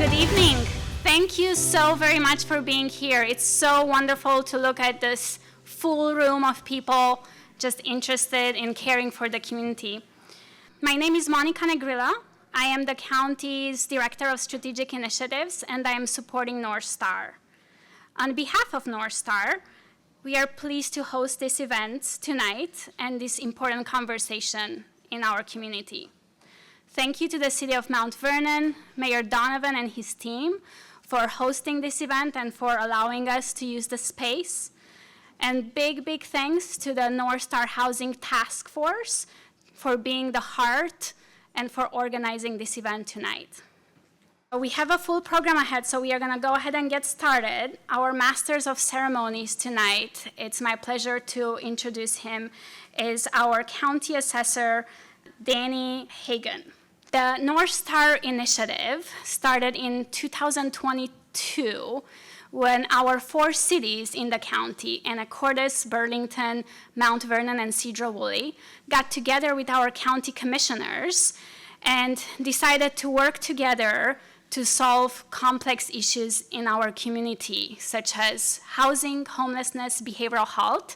Good evening. Thank you so very much for being here. It's so wonderful to look at this full room of people just interested in caring for the community. My name is Monica Negrilla. I am the county's Director of Strategic Initiatives, and I am supporting North Star. On behalf of North Star, we are pleased to host this event tonight and this important conversation in our community. Thank you to the City of Mount Vernon, Mayor Donovan and his team for hosting this event and for allowing us to use the space. And big thanks to the North Star Housing Task Force for being the heart and for organizing this event tonight. We have a full program ahead, so we are going to go ahead and get started. Our Masters of Ceremonies tonight, it's my pleasure to introduce him, is our County Assessor, Danny Hagan. The North Star Initiative started in 2022 when our 4 cities in the county, Anacortes, Burlington, Mount Vernon, and Sedro-Woolley, got together with our county commissioners and decided to work together to solve complex issues in our community, such as housing, homelessness, behavioral health.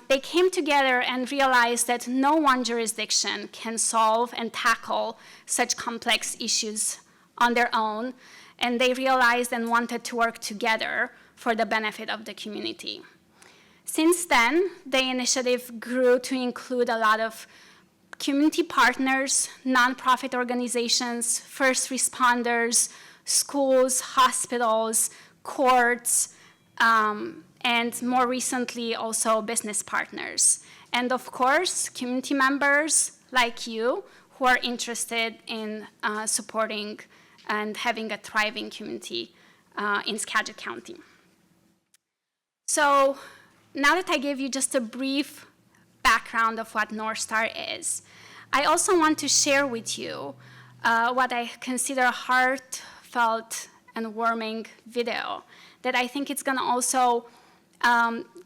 They came together and realized that no one jurisdiction can solve and tackle such complex issues on their own, and they realized and wanted to work together for the benefit of the community. Since then, the initiative grew to include a lot of community partners, nonprofit organizations, first responders, schools, hospitals, courts, and more recently also business partners. And of course, community members like you who are interested in supporting and having a thriving community in Skagit County. So now that I gave you just a brief background of what North Star is, I also want to share with you what I consider a heartfelt and warming video that I think it's going to also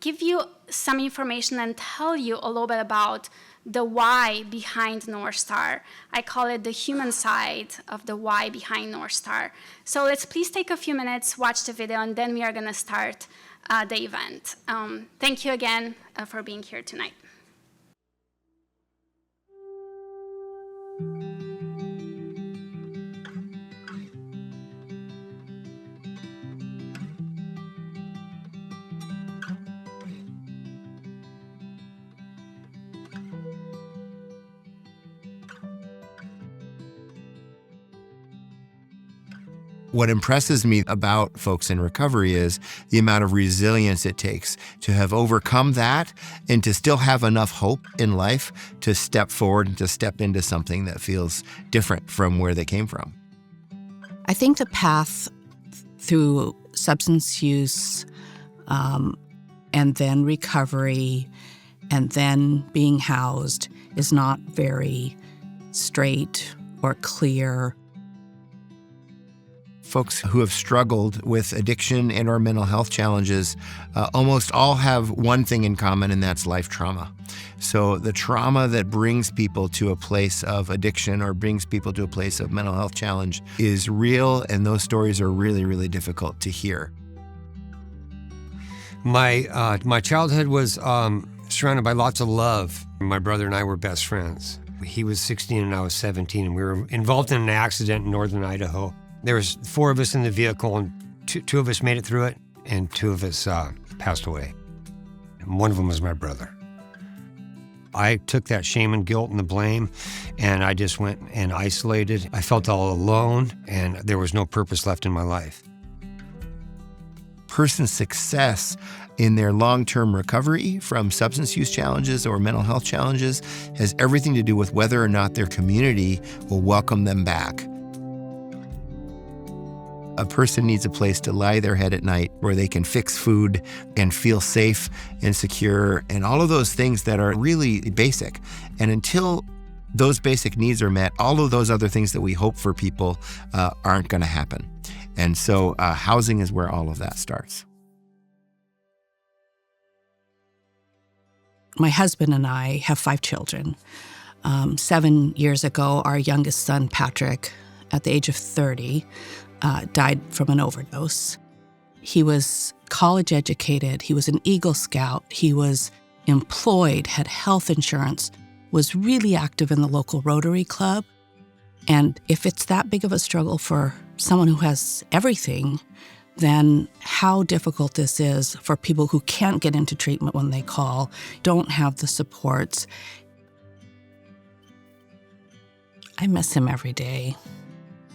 give you some information and tell you a little bit about the why behind North Star. I call it the human side of the why behind North Star. So let's please take a few minutes, watch the video, and then we are going to start the event. Thank you again for being here tonight. What impresses me about folks in recovery is the amount of resilience it takes to have overcome that and to still have enough hope in life to step forward and to step into something that feels different from where they came from. I think the path through substance use and then recovery and then being housed is not very straight or clear. Folks who have struggled with addiction and or mental health challenges almost all have one thing in common, and that's life trauma. So the trauma that brings people to a place of addiction or brings people to a place of mental health challenge is real, and those stories are really, really difficult to hear. My childhood was surrounded by lots of love. My brother and I were best friends. He was 16 and I was 17, and we were involved in an accident in northern Idaho. There was 4 of us in the vehicle, and two of us made it through it, and 2 of us passed away. And one of them was my brother. I took that shame and guilt and the blame, and I just went and isolated. I felt all alone, and there was no purpose left in my life. Person's success in their long-term recovery from substance use challenges or mental health challenges has everything to do with whether or not their community will welcome them back. A person needs a place to lie their head at night where they can fix food and feel safe and secure and all of those things that are really basic. And until those basic needs are met, all of those other things that we hope for people aren't going to happen. And so housing is where all of that starts. My husband and I have 5 children. 7 years ago, our youngest son, Patrick, at the age of 30, died from an overdose. He was college educated. He was an Eagle Scout. He was employed, had health insurance, was really active in the local Rotary Club. And if it's that big of a struggle for someone who has everything, then how difficult this is for people who can't get into treatment when they call, don't have the supports. I miss him every day.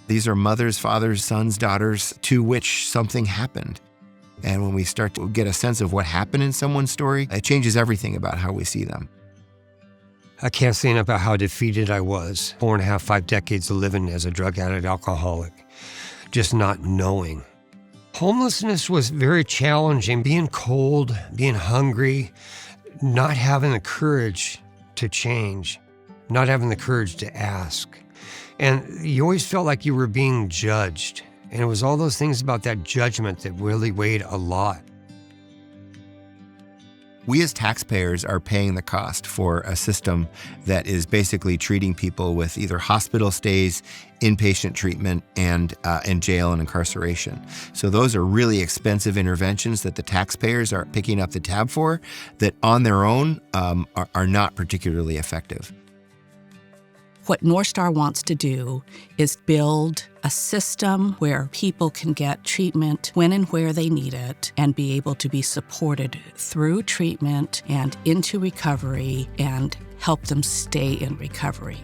These are mothers, fathers, sons, daughters to which something happened. And when we start to get a sense of what happened in someone's story, it changes everything about how we see them. I can't say enough about how defeated I was. 4.5, 5 decades of living as a drug addict, alcoholic, just not knowing. Homelessness was very challenging, being cold, being hungry, not having the courage to change, not having the courage to ask. And you always felt like you were being judged. And it was all those things about that judgment that really weighed a lot. We as taxpayers are paying the cost for a system that is basically treating people with either hospital stays, inpatient treatment, and jail and incarceration. So those are really expensive interventions that the taxpayers are picking up the tab for that on their own are not particularly effective. What North Star wants to do is build a system where people can get treatment when and where they need it and be able to be supported through treatment and into recovery and help them stay in recovery.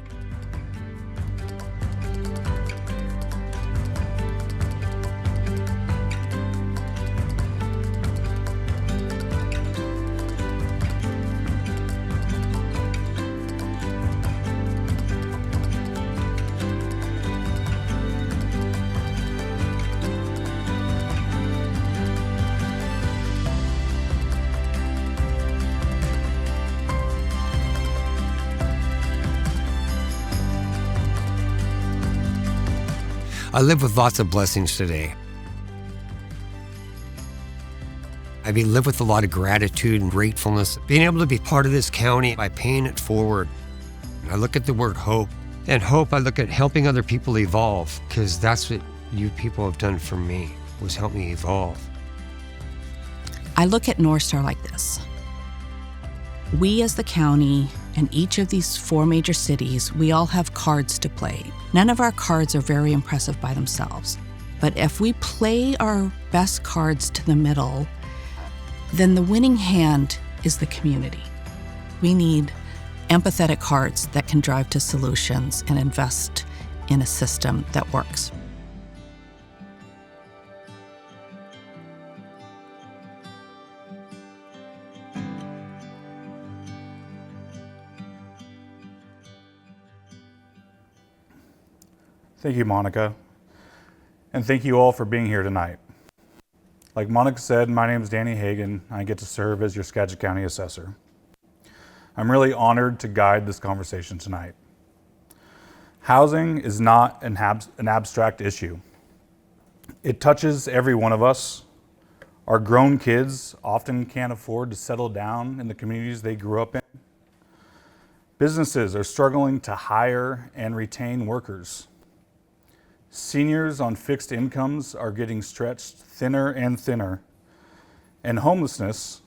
I live with lots of blessings today. I live with a lot of gratitude and gratefulness. Being able to be part of this county by paying it forward. I look at the word hope. And hope, I look at helping other people evolve, because that's what you people have done for me, was help me evolve. I look at North Star like this. We as the county and each of these 4 major cities, we all have cards to play. None of our cards are very impressive by themselves. But if we play our best cards to the middle, then the winning hand is the community. We need empathetic hearts that can drive to solutions and invest in a system that works. Thank you, Monica. And thank you all for being here tonight. Like Monica said, my name is Danny Hagan. I get to serve as your Skagit County Assessor. I'm really honored to guide this conversation tonight. Housing is not an abstract issue. It touches every one of us. Our grown kids often can't afford to settle down in the communities they grew up in. Businesses are struggling to hire and retain workers. Seniors on fixed incomes are getting stretched thinner and thinner. And homelessness,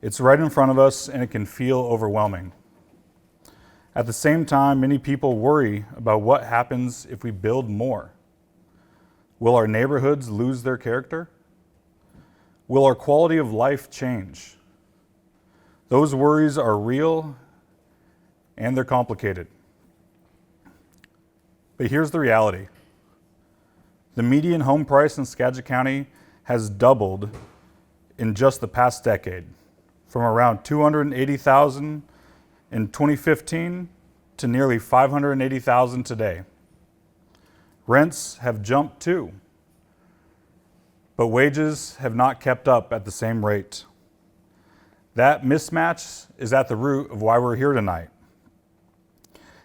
it's right in front of us and it can feel overwhelming. At the same time, many people worry about what happens if we build more. Will our neighborhoods lose their character? Will our quality of life change? Those worries are real and they're complicated. But here's the reality. The median home price in Skagit County has doubled in just the past decade, from around $280,000 in 2015 to nearly $580,000 today. Rents have jumped too, but wages have not kept up at the same rate. That mismatch is at the root of why we're here tonight.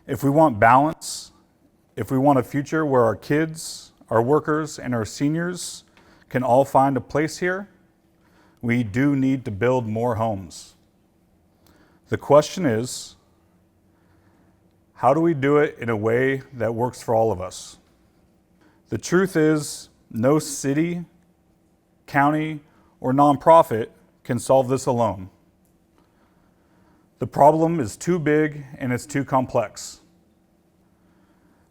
If we want balance, if we want a future where our kids, our workers, and our seniors can all find a place here, we do need to build more homes. The question is, how do we do it in a way that works for all of us? The truth is, no city, county, or nonprofit can solve this alone. The problem is too big and it's too complex.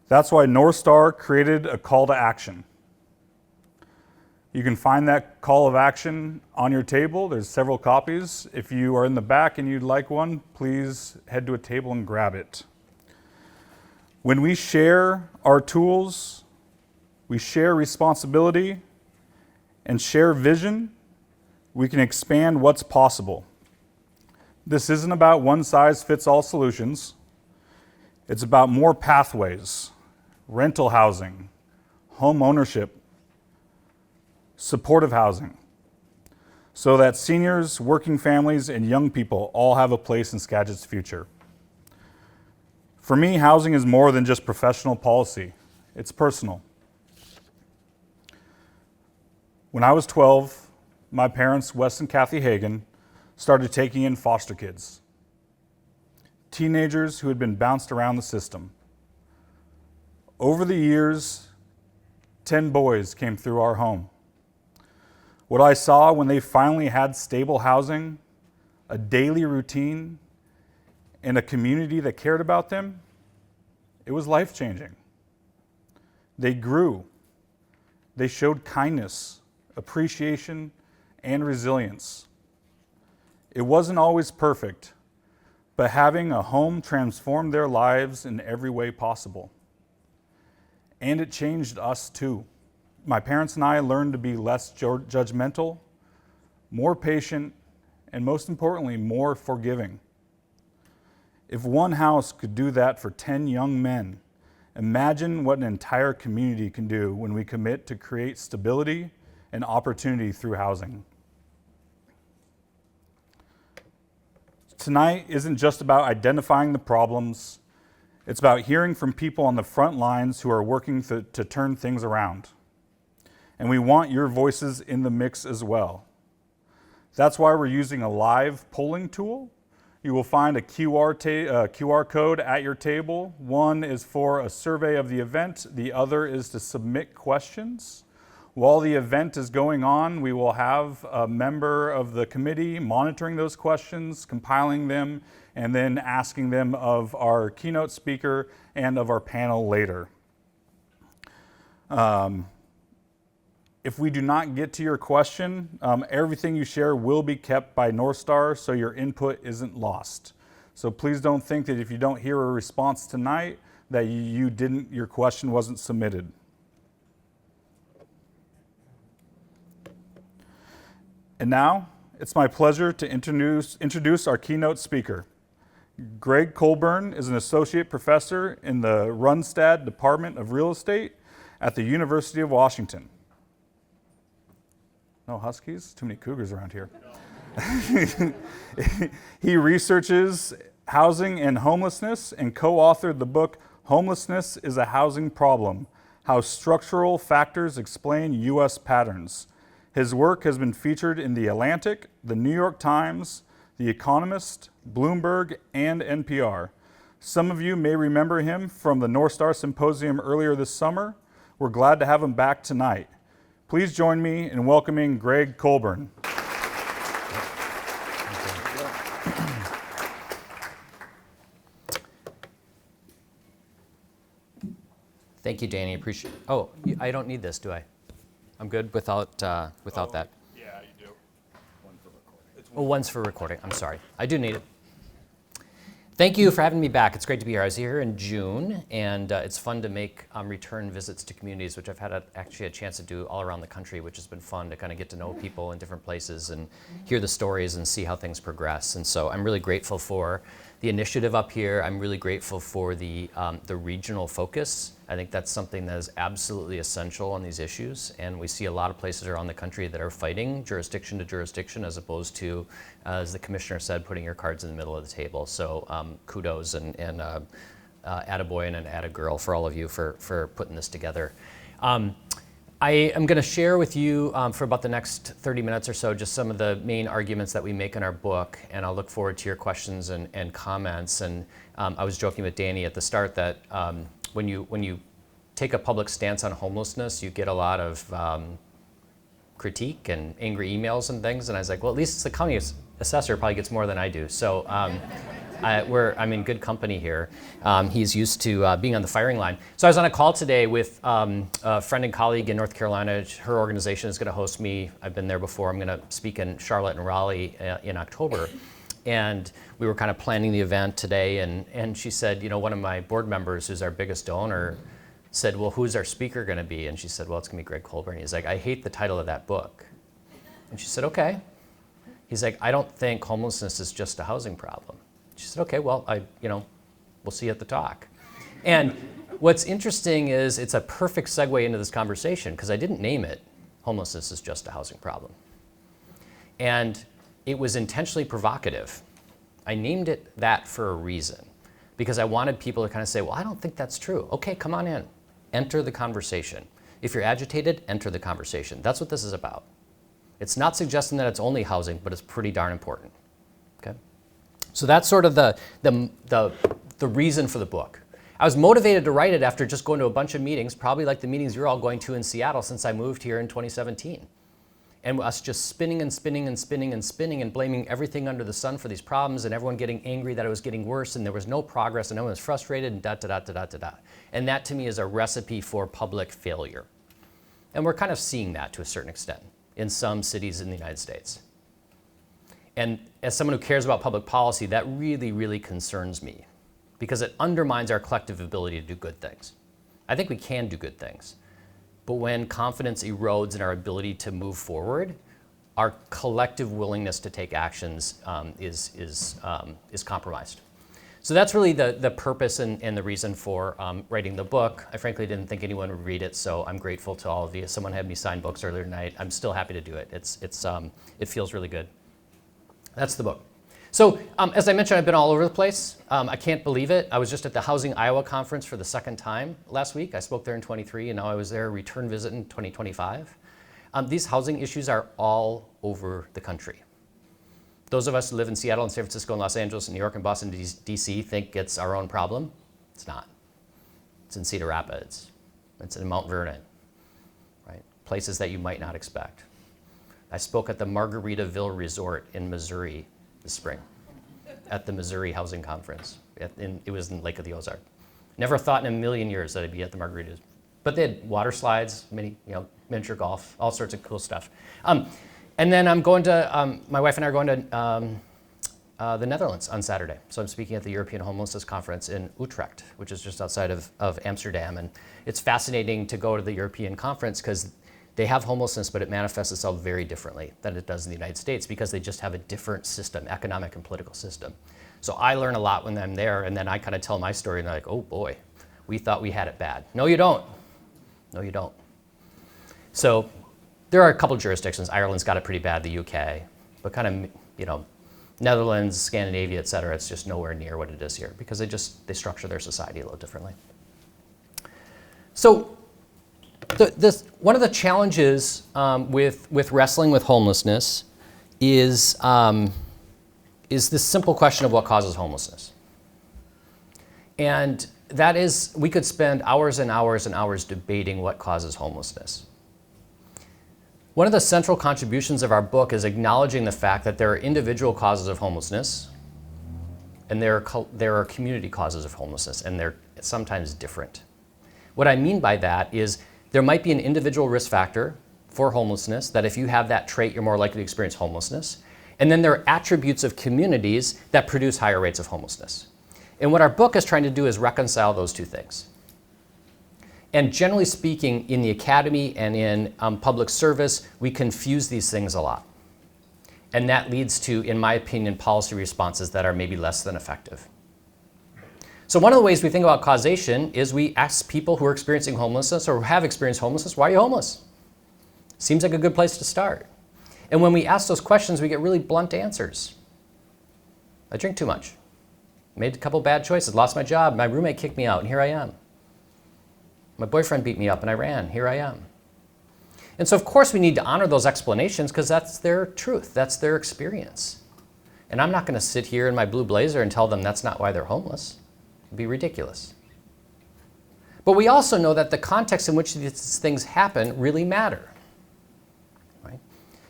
That's why North Star created a call to action. You can find that call of action on your table. There's several copies. If you are in the back and you'd like one, please head to a table and grab it. When we share our tools, we share responsibility and share vision, we can expand what's possible. This isn't about one-size-fits-all solutions. It's about more pathways, rental housing, home ownership, supportive housing, so that seniors, working families, and young people all have a place in Skagit's future. For me, housing is more than just professional policy. It's personal. When I was 12, my parents, Wes and Kathy Hagan, started taking in foster kids, teenagers who had been bounced around the system. Over the years, 10 boys came through our home. What I saw when they finally had stable housing, a daily routine, and a community that cared about them, it was life-changing. They grew. They showed kindness, appreciation, and resilience. It wasn't always perfect, but having a home transformed their lives in every way possible. And it changed us too. My parents and I learned to be less judgmental, more patient, and most importantly, more forgiving. If one house could do that for 10 young men, imagine what an entire community can do when we commit to create stability and opportunity through housing. Tonight isn't just about identifying the problems, it's about hearing from people on the front lines who are working to turn things around. And we want your voices in the mix as well. That's why we're using a live polling tool. You will find a QR code at your table. One is for a survey of the event. The other is to submit questions. While the event is going on, we will have a member of the committee monitoring those questions, compiling them, and then asking them of our keynote speaker and of our panel later. If we do not get to your question, everything you share will be kept by North Star, so your input isn't lost. So please don't think that if you don't hear a response tonight, that your question wasn't submitted. And now, it's my pleasure to introduce our keynote speaker. Greg Colburn is an associate professor in the Runstad Department of Real Estate at the University of Washington. No Huskies? Too many Cougars around here. He researches housing and homelessness and co-authored the book, Homelessness is a Housing Problem: How Structural Factors Explain U.S. Patterns. His work has been featured in The Atlantic, The New York Times, The Economist, Bloomberg, and NPR. Some of you may remember him from the North Star Symposium earlier this summer. We're glad to have him back tonight. Please join me in welcoming Greg Colburn. Thank you, Danny. Appreciate. Oh, I don't need this, do I? I'm good without that. Yeah, you do. One for recording. Oh, one's for recording. I'm sorry. I do need it. Thank you for having me back. It's great to be here. I was here in June, and it's fun to make return visits to communities, which I've had actually a chance to do all around the country, which has been fun to kind of get to know people in different places and hear the stories and see how things progress. And so I'm really grateful for the initiative up here. I'm really grateful for the regional focus. I think that's something that is absolutely essential on these issues, and we see a lot of places around the country that are fighting jurisdiction to jurisdiction as opposed to, as the commissioner said, putting your cards in the middle of the table. So kudos and attaboy and an attagirl for all of you for putting this together. I am going to share with you for about the next 30 minutes or so just some of the main arguments that we make in our book, and I'll look forward to your questions and comments. And I was joking with Danny at the start that when you take a public stance on homelessness, you get a lot of critique and angry emails and things. And I was like, well, at least the county assessor probably gets more than I do. So I'm in good company here. He's used to being on the firing line. So I was on a call today with a friend and colleague in North Carolina. Her organization is going to host me. I've been there before. I'm going to speak in Charlotte and Raleigh in October. And we were kind of planning the event today. And she said, one of my board members, who's our biggest donor, said, well, who's our speaker going to be? And she said, well, it's going to be Greg Colburn. He's like, I hate the title of that book. And she said, okay. He's like, I don't think homelessness is just a housing problem. She said, okay, well, we'll see you at the talk. And what's interesting is it's a perfect segue into this conversation because I didn't name it, homelessness is just a housing problem. And it was intentionally provocative. I named it that for a reason because I wanted people to kind of say, well, I don't think that's true. Okay, come on in. Enter the conversation. If you're agitated, enter the conversation. That's what this is about. It's not suggesting that it's only housing, but it's pretty darn important. Okay? So that's sort of the reason for the book. I was motivated to write it after just going to a bunch of meetings, probably like the meetings you're all going to in Seattle since I moved here in 2017. And us just spinning and spinning and spinning and spinning and blaming everything under the sun for these problems and everyone getting angry that it was getting worse and there was no progress and everyone was frustrated and da-da-da-da-da-da. And that to me is a recipe for public failure. And we're kind of seeing that to a certain extent in some cities in the United States. And as someone who cares about public policy, that really, really concerns me because it undermines our collective ability to do good things. I think we can do good things. But when confidence erodes in our ability to move forward, our collective willingness to take actions is compromised. So that's really the purpose and the reason for writing the book. I frankly didn't think anyone would read it, so I'm grateful to all of you. Someone had me sign books earlier tonight. I'm still happy to do it. It feels really good. That's the book. So as I mentioned, I've been all over the place. I can't believe it. I was just at the Housing Iowa Conference for the second time last week. I spoke there in 23, and now I was there, return visit in 2025. These housing issues are all over the country. Those of us who live in Seattle and San Francisco and Los Angeles and New York and Boston, DC think it's our own problem. It's not. It's in Cedar Rapids. It's in Mount Vernon, right? Places that you might not expect. I spoke at the Margaritaville Resort in Missouri this spring at the Missouri Housing Conference. It was in Lake of the Ozark. Never thought in a million years that I'd be at the Margaritas. But they had water slides, miniature golf, all sorts of cool stuff. And then I'm going to, my wife and I are going to the Netherlands on Saturday. So I'm speaking at the European Homelessness Conference in Utrecht, which is just outside of Amsterdam. And it's fascinating to go to the European conference because they have homelessness, but it manifests itself very differently than it does in the United States because they just have a different system, economic and political system. So I learn a lot when I'm there, and then I kind of tell my story, and they're like, oh boy, we thought we had it bad. No, you don't. No, you don't. So there are a couple jurisdictions. Ireland's got it pretty bad, the UK, but kind of, Netherlands, Scandinavia, et cetera, it's just nowhere near what it is here because they structure their society a little differently. So one of the challenges with wrestling with homelessness is this simple question of what causes homelessness. And that is, we could spend hours and hours and hours debating what causes homelessness. One of the central contributions of our book is acknowledging the fact that there are individual causes of homelessness and there are community causes of homelessness, and they're sometimes different. What I mean by that is there might be an individual risk factor for homelessness, that if you have that trait, you're more likely to experience homelessness. And then there are attributes of communities that produce higher rates of homelessness. And what our book is trying to do is reconcile those two things. And generally speaking, in the academy and in public service, we confuse these things a lot. And that leads to, in my opinion, policy responses that are maybe less than effective. So one of the ways we think about causation is we ask people who are experiencing homelessness or have experienced homelessness, why are you homeless? Seems like a good place to start. And when we ask those questions, we get really blunt answers. I drink too much. Made a couple bad choices, lost my job, my roommate kicked me out, and here I am. My boyfriend beat me up and I ran, here I am. And so of course we need to honor those explanations because that's their truth, that's their experience. And I'm not going to sit here in my blue blazer and tell them that's not why they're homeless. It'd be ridiculous. But we also know that the context in which these things happen really matter. Right?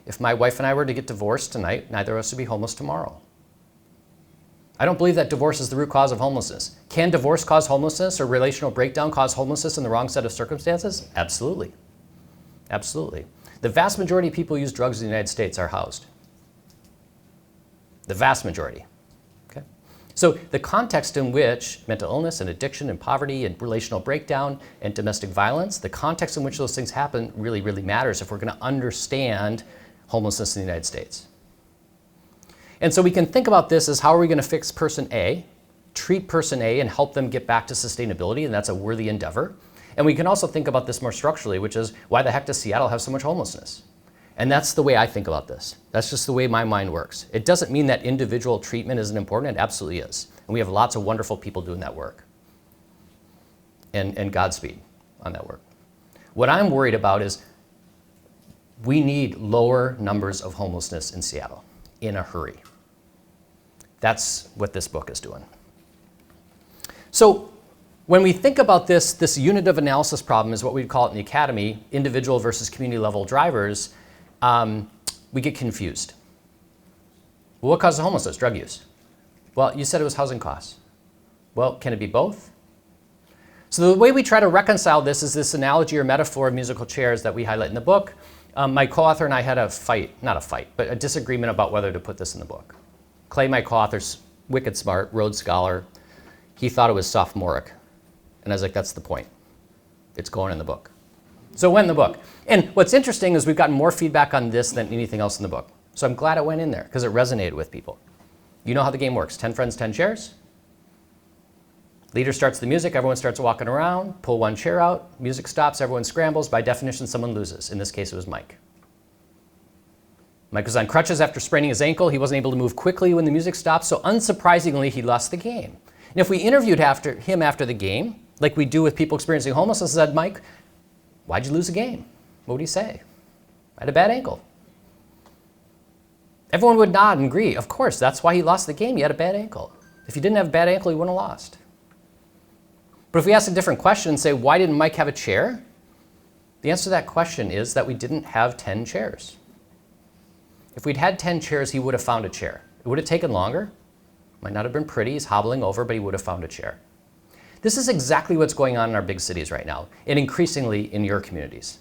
If my wife and I were to get divorced tonight, neither of us would be homeless tomorrow. I don't believe that divorce is the root cause of homelessness. Can divorce cause homelessness or relational breakdown cause homelessness in the wrong set of circumstances? Absolutely. Absolutely. The vast majority of people who use drugs in the United States are housed. The vast majority. Okay? So the context in which mental illness and addiction and poverty and relational breakdown and domestic violence, the context in which those things happen really, really matters if we're going to understand homelessness in the United States. And so we can think about this as how are we going to fix person A, treat person A and help them get back to sustainability, and that's a worthy endeavor. And we can also think about this more structurally, which is why the heck does Seattle have so much homelessness? And that's the way I think about this. That's just the way my mind works. It doesn't mean that individual treatment isn't important. It absolutely is. And we have lots of wonderful people doing that work. And Godspeed on that work. What I'm worried about is we need lower numbers of homelessness in Seattle in a hurry. That's what this book is doing. So when we think about this unit of analysis problem is what we call it in the academy, individual versus community level drivers, we get confused. Well, what causes homelessness? Drug use. Well, you said it was housing costs. Well, can it be both? So the way we try to reconcile this is this analogy or metaphor of musical chairs that we highlight in the book. My co-author and I had a disagreement about whether to put this in the book. Clay, my co-author's wicked smart, Rhodes Scholar. He thought it was sophomoric. And I was like, that's the point. It's going in the book. So it went in the book. And what's interesting is we've gotten more feedback on this than anything else in the book. So I'm glad it went in there because it resonated with people. You know how the game works. 10 friends, 10 chairs. Leader starts the music, everyone starts walking around, pull one chair out, music stops, everyone scrambles. By definition, someone loses. In this case, it was Mike. Mike was on crutches after spraining his ankle. He wasn't able to move quickly when the music stopped, so unsurprisingly, he lost the game. And if we interviewed him after the game, like we do with people experiencing homelessness, and said, Mike, why'd you lose the game? What would he say? I had a bad ankle. Everyone would nod and agree. Of course, that's why he lost the game. He had a bad ankle. If he didn't have a bad ankle, he wouldn't have lost. But if we ask a different question and say, why didn't Mike have a chair? The answer to that question is that we didn't have 10 chairs. If we'd had 10 chairs, he would have found a chair. It would have taken longer. Might not have been pretty. He's hobbling over, but he would have found a chair. This is exactly what's going on in our big cities right now, and increasingly in your communities.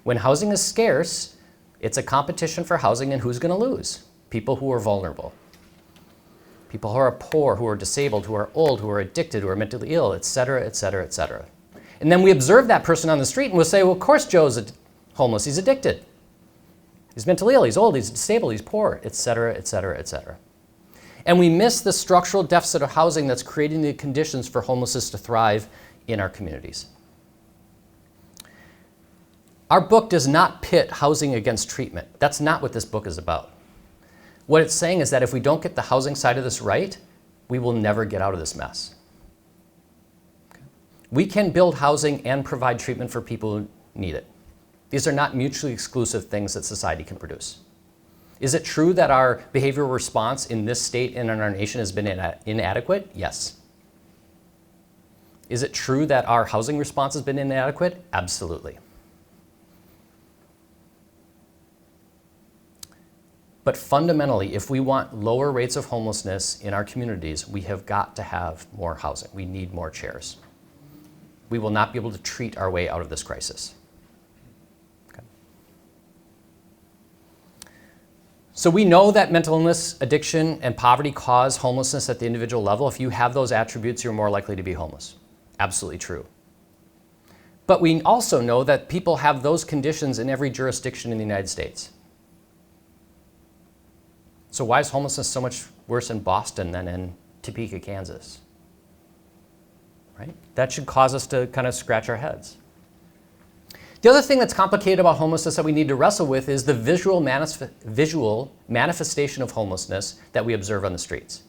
When housing is scarce, it's a competition for housing, and who's going to lose? People who are vulnerable. People who are poor, who are disabled, who are old, who are addicted, who are mentally ill, et cetera, et cetera, et cetera. And then we observe that person on the street and we'll say, well, of course Joe's homeless, he's addicted. He's mentally ill, he's old, he's disabled, he's poor, et cetera, et cetera, et cetera. And we miss the structural deficit of housing that's creating the conditions for homelessness to thrive in our communities. Our book does not pit housing against treatment. That's not what this book is about. What it's saying is that if we don't get the housing side of this right, we will never get out of this mess. Okay. We can build housing and provide treatment for people who need it. These are not mutually exclusive things that society can produce. Is it true that our behavioral response in this state and in our nation has been inadequate? Yes. Is it true that our housing response has been inadequate? Absolutely. But fundamentally, if we want lower rates of homelessness in our communities, we have got to have more housing. We need more chairs. We will not be able to treat our way out of this crisis. Okay. So we know that mental illness, addiction, and poverty cause homelessness at the individual level. If you have those attributes, you're more likely to be homeless. Absolutely true. But we also know that people have those conditions in every jurisdiction in the United States. So why is homelessness so much worse in Boston than in Topeka, Kansas? Right? That should cause us to kind of scratch our heads. The other thing that's complicated about homelessness that we need to wrestle with is the visual manifestation of homelessness that we observe on the streets.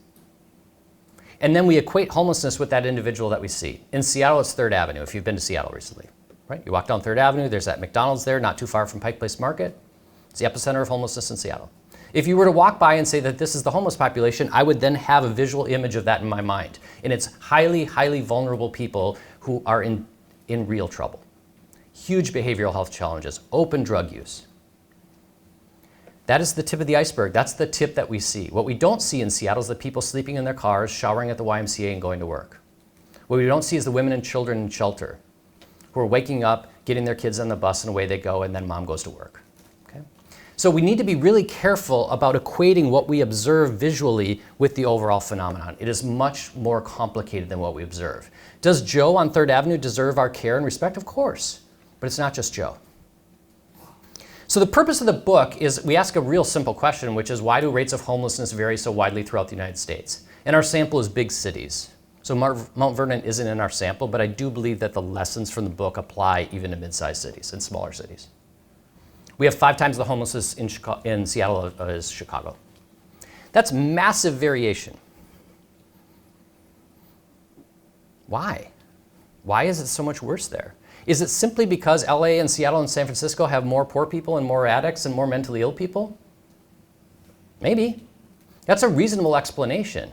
And then we equate homelessness with that individual that we see. In Seattle, it's 3rd Avenue, if you've been to Seattle recently. Right? You walk down 3rd Avenue, there's that McDonald's there, not too far from Pike Place Market. It's the epicenter of homelessness in Seattle. If you were to walk by and say that this is the homeless population, I would then have a visual image of that in my mind. And it's highly, highly vulnerable people who are in in real trouble. Huge behavioral health challenges, open drug use. That is the tip of the iceberg. That's the tip that we see. What we don't see in Seattle is the people sleeping in their cars, showering at the YMCA and going to work. What we don't see is the women and children in shelter who are waking up, getting their kids on the bus and away they go, and then mom goes to work. Okay? So we need to be really careful about equating what we observe visually with the overall phenomenon. It is much more complicated than what we observe. Does Joe on 3rd Avenue deserve our care and respect? Of course, but it's not just Joe. So the purpose of the book is we ask a real simple question, which is why do rates of homelessness vary so widely throughout the United States? And our sample is big cities. So Mount Vernon isn't in our sample, but I do believe that the lessons from the book apply even to mid-sized cities and smaller cities. We have 5 times the homelessness in Seattle as Chicago. That's massive variation. Why? Why is it so much worse there? Is it simply because LA and Seattle and San Francisco have more poor people and more addicts and more mentally ill people? Maybe. That's a reasonable explanation.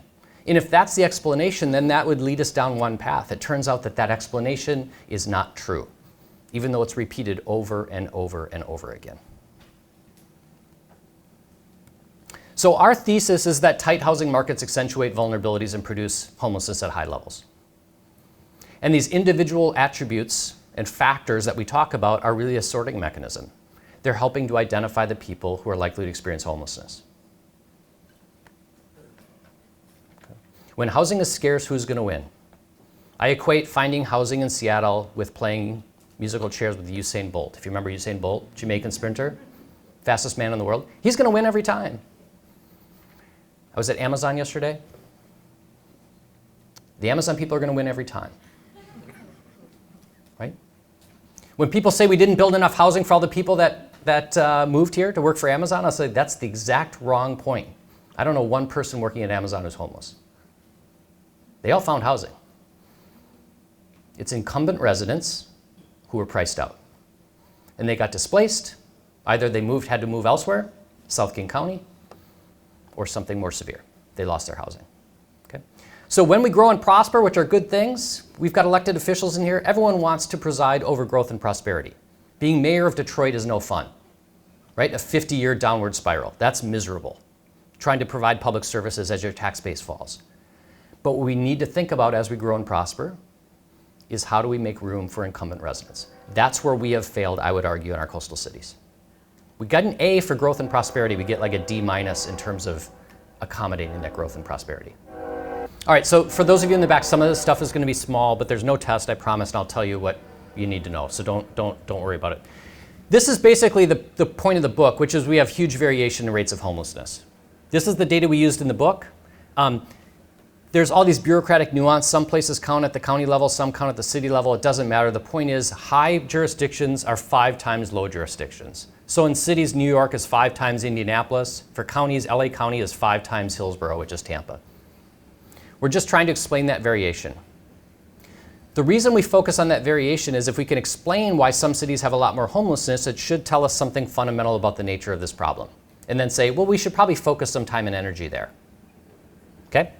And if that's the explanation, then that would lead us down one path. It turns out that that explanation is not true, even though it's repeated over and over and over again. So our thesis is that tight housing markets accentuate vulnerabilities and produce homelessness at high levels. And these individual attributes and factors that we talk about are really a sorting mechanism. They're helping to identify the people who are likely to experience homelessness. Okay. When housing is scarce, who's going to win? I equate finding housing in Seattle with playing musical chairs with Usain Bolt. If you remember Usain Bolt, Jamaican sprinter, fastest man in the world, he's going to win every time. I was at Amazon yesterday. The Amazon people are going to win every time. Right? When people say we didn't build enough housing for all the people that moved here to work for Amazon, I'll say that's the exact wrong point. I don't know one person working at Amazon who's homeless. They all found housing. It's incumbent residents who were priced out. And they got displaced. Either they had to move elsewhere, South King County, or something more severe. They lost their housing. Okay? So when we grow and prosper, which are good things, we've got elected officials in here. Everyone wants to preside over growth and prosperity. Being mayor of Detroit is no fun, right? A 50-year downward spiral. That's miserable. Trying to provide public services as your tax base falls. But what we need to think about as we grow and prosper is how do we make room for incumbent residents? That's where we have failed, I would argue, in our coastal cities. We got an A for growth and prosperity. We get like a D- in terms of accommodating that growth and prosperity. All right, so for those of you in the back, some of this stuff is going to be small, but there's no test, I promise, and I'll tell you what you need to know. So don't worry about it. This is basically the point of the book, which is we have huge variation in rates of homelessness. This is the data we used in the book. There's all these bureaucratic nuance. Some places count at the county level, some count at the city level. It doesn't matter. The point is high jurisdictions are 5 times low jurisdictions. So in cities, New York is 5 times Indianapolis. For counties, LA County is 5 times Hillsborough, which is Tampa. We're just trying to explain that variation. The reason we focus on that variation is if we can explain why some cities have a lot more homelessness, it should tell us something fundamental about the nature of this problem. And then say, well, we should probably focus some time and energy there. Okay?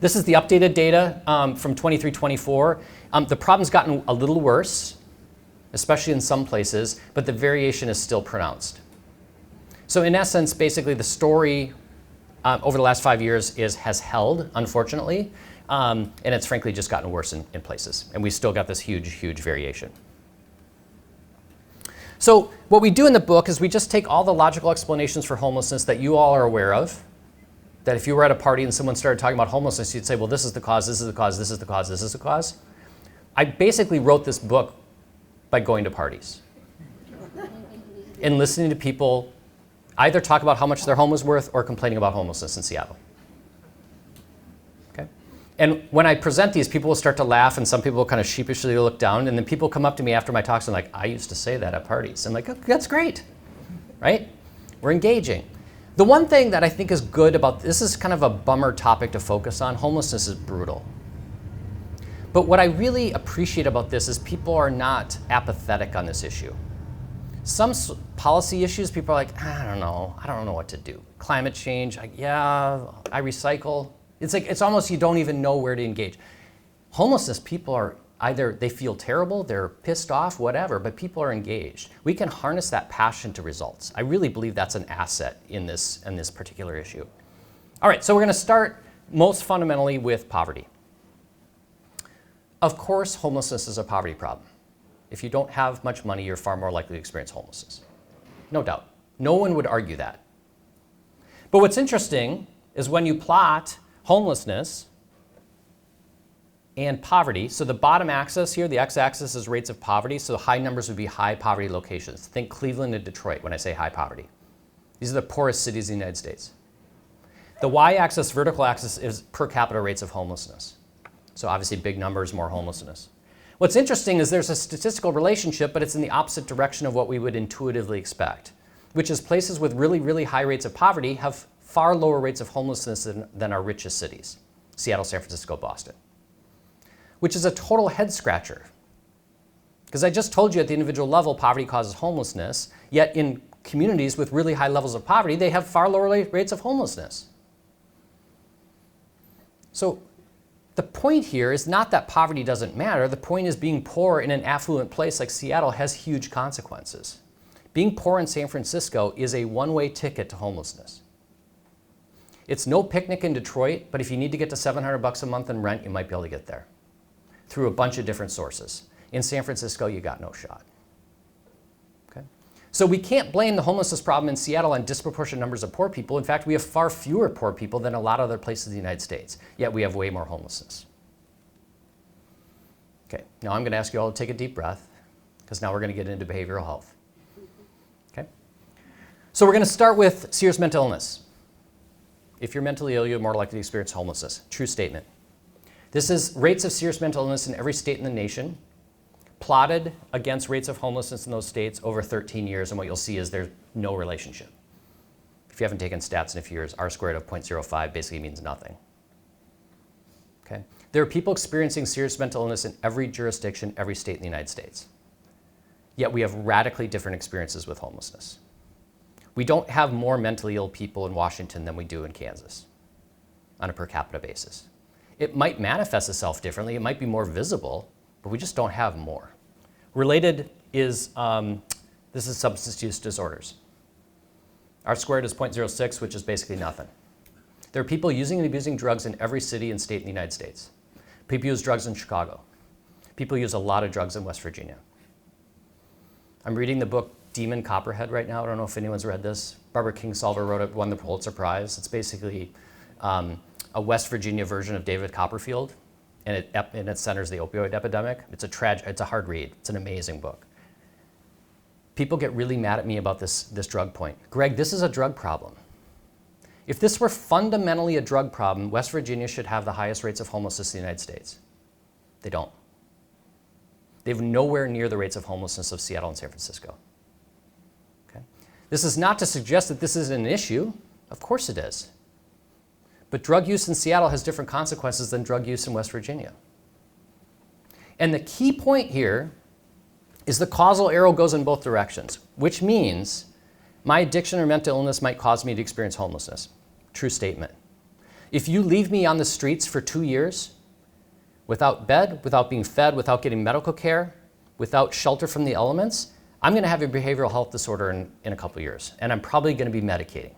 This is the updated data from 23-24. The problem's gotten a little worse, especially in some places, but the variation is still pronounced. So in essence, basically the story over the last 5 years has held, unfortunately, and it's frankly just gotten worse in places. And we still got this huge, huge variation. So what we do in the book is we just take all the logical explanations for homelessness that you all are aware of, that if you were at a party and someone started talking about homelessness, you'd say, well, this is the cause, this is the cause, this is the cause, this is the cause. I basically wrote this book by going to parties and listening to people either talk about how much their home was worth or complaining about homelessness in Seattle. Okay? And when I present these, people will start to laugh and some people will kind of sheepishly look down, and then people come up to me after my talks and like, I used to say that at parties. I'm like, oh, that's great, right? We're engaging. The one thing that I think is good about this is kind of a bummer topic to focus on. Homelessness is brutal. But what I really appreciate about this is people are not apathetic on this issue. Some policy issues, people are like, I don't know what to do. Climate change, I recycle. It's like, it's almost you don't even know where to engage. Homelessness, people are Either they feel terrible, they're pissed off, whatever, but people are engaged. We can harness that passion to results. I really believe that's an asset in this particular issue. All right, so we're going to start most fundamentally with poverty. Of course, homelessness is a poverty problem. If you don't have much money, you're far more likely to experience homelessness. No doubt. No one would argue that. But what's interesting is when you plot homelessness and poverty, so the bottom axis here, the x-axis is rates of poverty, so the high numbers would be high poverty locations. Think Cleveland and Detroit when I say high poverty. These are the poorest cities in the United States. The y-axis, vertical axis, is per capita rates of homelessness. So obviously big numbers, more homelessness. What's interesting is there's a statistical relationship, but it's in the opposite direction of what we would intuitively expect, which is places with really, really high rates of poverty have far lower rates of homelessness than our richest cities, Seattle, San Francisco, Boston, which is a total head scratcher. Because I just told you at the individual level, poverty causes homelessness, yet in communities with really high levels of poverty, they have far lower rates of homelessness. So the point here is not that poverty doesn't matter. The point is being poor in an affluent place like Seattle has huge consequences. Being poor in San Francisco is a one-way ticket to homelessness. It's no picnic in Detroit, but if you need to get to $700 a month in rent, you might be able to get there through a bunch of different sources. In San Francisco, you got no shot. Okay? So we can't blame the homelessness problem in Seattle on disproportionate numbers of poor people. In fact, we have far fewer poor people than a lot of other places in the United States, yet we have way more homelessness. Okay, now I'm going to ask you all to take a deep breath, because now we're going to get into behavioral health. Okay? So we're going to start with serious mental illness. If you're mentally ill, you're more likely to experience homelessness. True statement. This is rates of serious mental illness in every state in the nation, plotted against rates of homelessness in those states over 13 years, and what you'll see is there's no relationship. If you haven't taken stats in a few years, R squared of 0.05 basically means nothing. Okay? There are people experiencing serious mental illness in every jurisdiction, every state in the United States. Yet we have radically different experiences with homelessness. We don't have more mentally ill people in Washington than we do in Kansas on a per capita basis. It might manifest itself differently, it might be more visible, but we just don't have more. Related is, this is substance use disorders. R squared is 0.06, which is basically nothing. There are people using and abusing drugs in every city and state in the United States. People use drugs in Chicago. People use a lot of drugs in West Virginia. I'm reading the book Demon Copperhead right now. I don't know if anyone's read this. Barbara Kingsolver wrote it, won the Pulitzer Prize. It's basically a West Virginia version of David Copperfield, and it centers the opioid epidemic. It's a hard read. It's an amazing book. People get really mad at me about this drug point. Greg, this is a drug problem. If this were fundamentally a drug problem, West Virginia should have the highest rates of homelessness in the United States. They don't. They have nowhere near the rates of homelessness of Seattle and San Francisco. Okay? This is not to suggest that this isn't an issue. Of course it is. But drug use in Seattle has different consequences than drug use in West Virginia. And the key point here is the causal arrow goes in both directions, which means my addiction or mental illness might cause me to experience homelessness. True statement. If you leave me on the streets for 2 years, without bed, without being fed, without getting medical care, without shelter from the elements, I'm going to have a behavioral health disorder in a couple years, and I'm probably going to be medicating.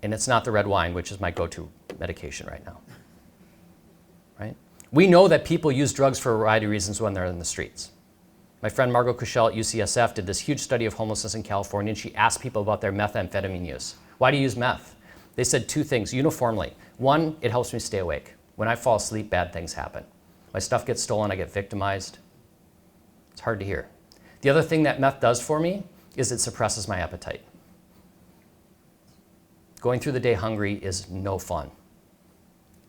And it's not the red wine, which is my go-to medication right now. Right? We know that people use drugs for a variety of reasons when they're in the streets. My friend Margot Kushel at UCSF did this huge study of homelessness in California, and she asked people about their methamphetamine use. Why do you use meth? They said 2 things uniformly. 1, it helps me stay awake. When I fall asleep, bad things happen. My stuff gets stolen, I get victimized. It's hard to hear. The other thing that meth does for me is it suppresses my appetite. Going through the day hungry is no fun.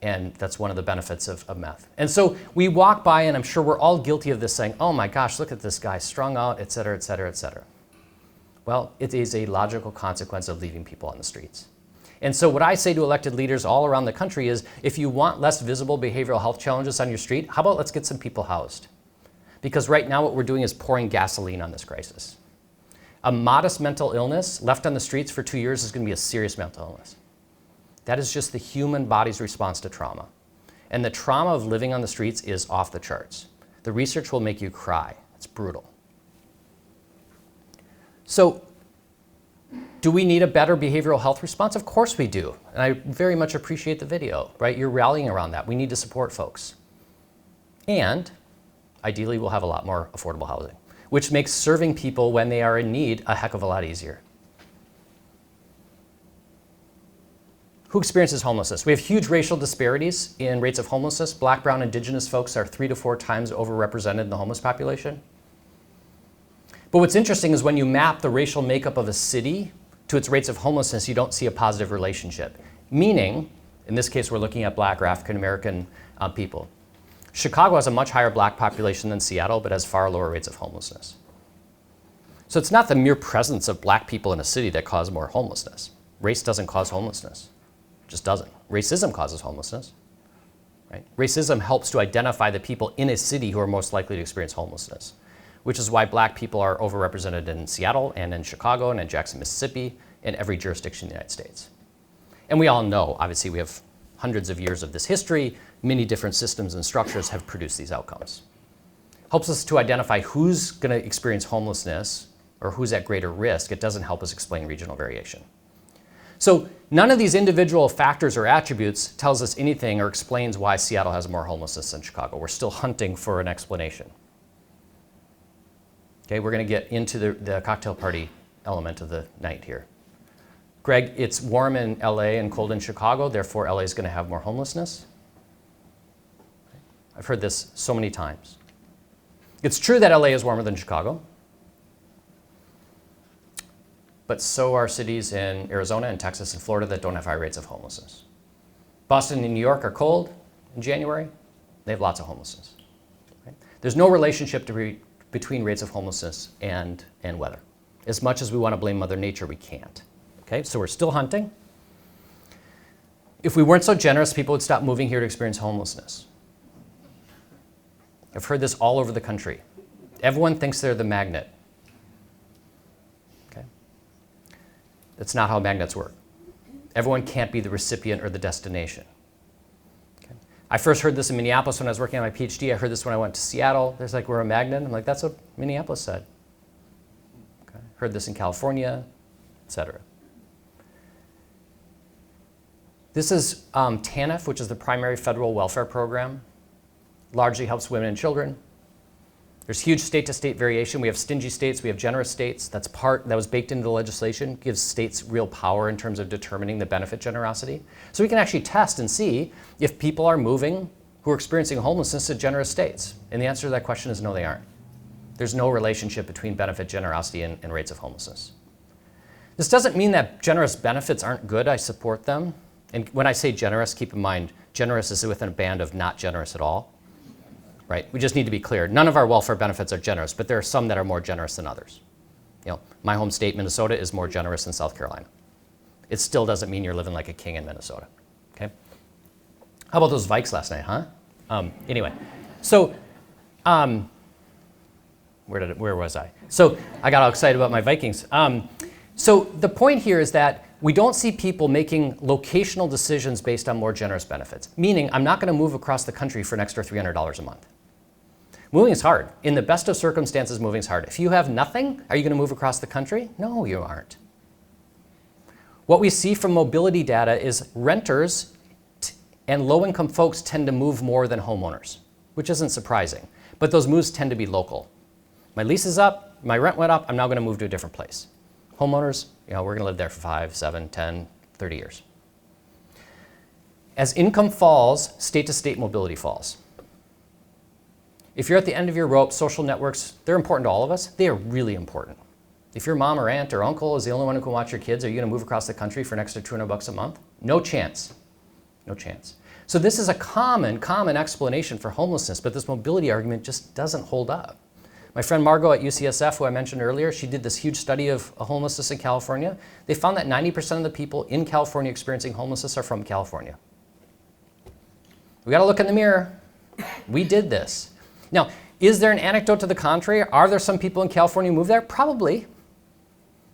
And that's one of the benefits of meth. And so we walk by, and I'm sure we're all guilty of this, saying, oh my gosh, look at this guy, strung out, et cetera, et cetera, et cetera. Well, it is a logical consequence of leaving people on the streets. And so what I say to elected leaders all around the country is, if you want less visible behavioral health challenges on your street, how about let's get some people housed? Because right now what we're doing is pouring gasoline on this crisis. A modest mental illness left on the streets for 2 years is going to be a serious mental illness. That is just the human body's response to trauma. And the trauma of living on the streets is off the charts. The research will make you cry. It's brutal. So, do we need a better behavioral health response? Of course we do. And I very much appreciate the video, right? You're rallying around that. We need to support folks. And ideally, we'll have a lot more affordable housing, which makes serving people when they are in need a heck of a lot easier. Who experiences homelessness? We have huge racial disparities in rates of homelessness. Black, brown, indigenous folks are 3 to 4 times overrepresented in the homeless population. But what's interesting is when you map the racial makeup of a city to its rates of homelessness, you don't see a positive relationship. Meaning, in this case, we're looking at Black or African American people. Chicago has a much higher Black population than Seattle, but has far lower rates of homelessness. So it's not the mere presence of Black people in a city that cause more homelessness. Race doesn't cause homelessness. It just doesn't. Racism causes homelessness. Right? Racism helps to identify the people in a city who are most likely to experience homelessness, which is why Black people are overrepresented in Seattle and in Chicago and in Jackson, Mississippi, and every jurisdiction in the United States. And we all know, obviously, we have hundreds of years of this history. Many different systems and structures have produced these outcomes. Helps us to identify who's going to experience homelessness or who's at greater risk. It doesn't help us explain regional variation. So none of these individual factors or attributes tells us anything or explains why Seattle has more homelessness than Chicago. We're still hunting for an explanation. Okay, we're going to get into the cocktail party element of the night here. Greg, it's warm in LA and cold in Chicago, therefore LA is going to have more homelessness. I've heard this so many times. It's true that LA is warmer than Chicago, but so are cities in Arizona and Texas and Florida that don't have high rates of homelessness. Boston and New York are cold in January. They have lots of homelessness. Right? There's no relationship between rates of homelessness and weather. As much as we want to blame Mother Nature, we can't. Okay, so we're still hunting. If we weren't so generous, people would stop moving here to experience homelessness. I've heard this all over the country. Everyone thinks they're the magnet. Okay? That's not how magnets work. Everyone can't be the recipient or the destination. Okay? I first heard this in Minneapolis when I was working on my PhD. I heard this when I went to Seattle. There's like, we're a magnet. I'm like, that's what Minneapolis said. Okay? Heard this in California, et cetera. This is TANF, which is the primary federal welfare program. Largely helps women and children. There's huge state-to-state variation. We have stingy states, we have generous states. That was baked into the legislation, gives states real power in terms of determining the benefit generosity. So we can actually test and see if people are moving who are experiencing homelessness to generous states. And the answer to that question is no, they aren't. There's no relationship between benefit generosity and rates of homelessness. This doesn't mean that generous benefits aren't good. I support them. And when I say generous, keep in mind, generous is within a band of not generous at all. Right? We just need to be clear. None of our welfare benefits are generous, but there are some that are more generous than others. You know, my home state, Minnesota, is more generous than South Carolina. It still doesn't mean you're living like a king in Minnesota. Okay? How about those Vikes last night, huh? Anyway, so where was I? So I got all excited about my Vikings. So the point here is that we don't see people making locational decisions based on more generous benefits. Meaning, I'm not going to move across the country for an extra $300 a month. Moving is hard. In the best of circumstances, moving is hard. If you have nothing, are you going to move across the country? No, you aren't. What we see from mobility data is renters and low-income folks tend to move more than homeowners, which isn't surprising. But those moves tend to be local. My lease is up, my rent went up, I'm now going to move to a different place. Homeowners, you know, we're going to live there for 5, 7, 10, 30 years. As income falls, state-to-state mobility falls. If you're at the end of your rope, social networks, they're important to all of us. They are really important. If your mom or aunt or uncle is the only one who can watch your kids, are you going to move across the country for an extra $200 a month? No chance. No chance. So this is a common explanation for homelessness, but this mobility argument just doesn't hold up. My friend Margot at UCSF, who I mentioned earlier, she did this huge study of homelessness in California. They found that 90% of the people in California experiencing homelessness are from California. We got to look in the mirror. We did this. Now, is there an anecdote to the contrary? Are there some people in California who move there? Probably.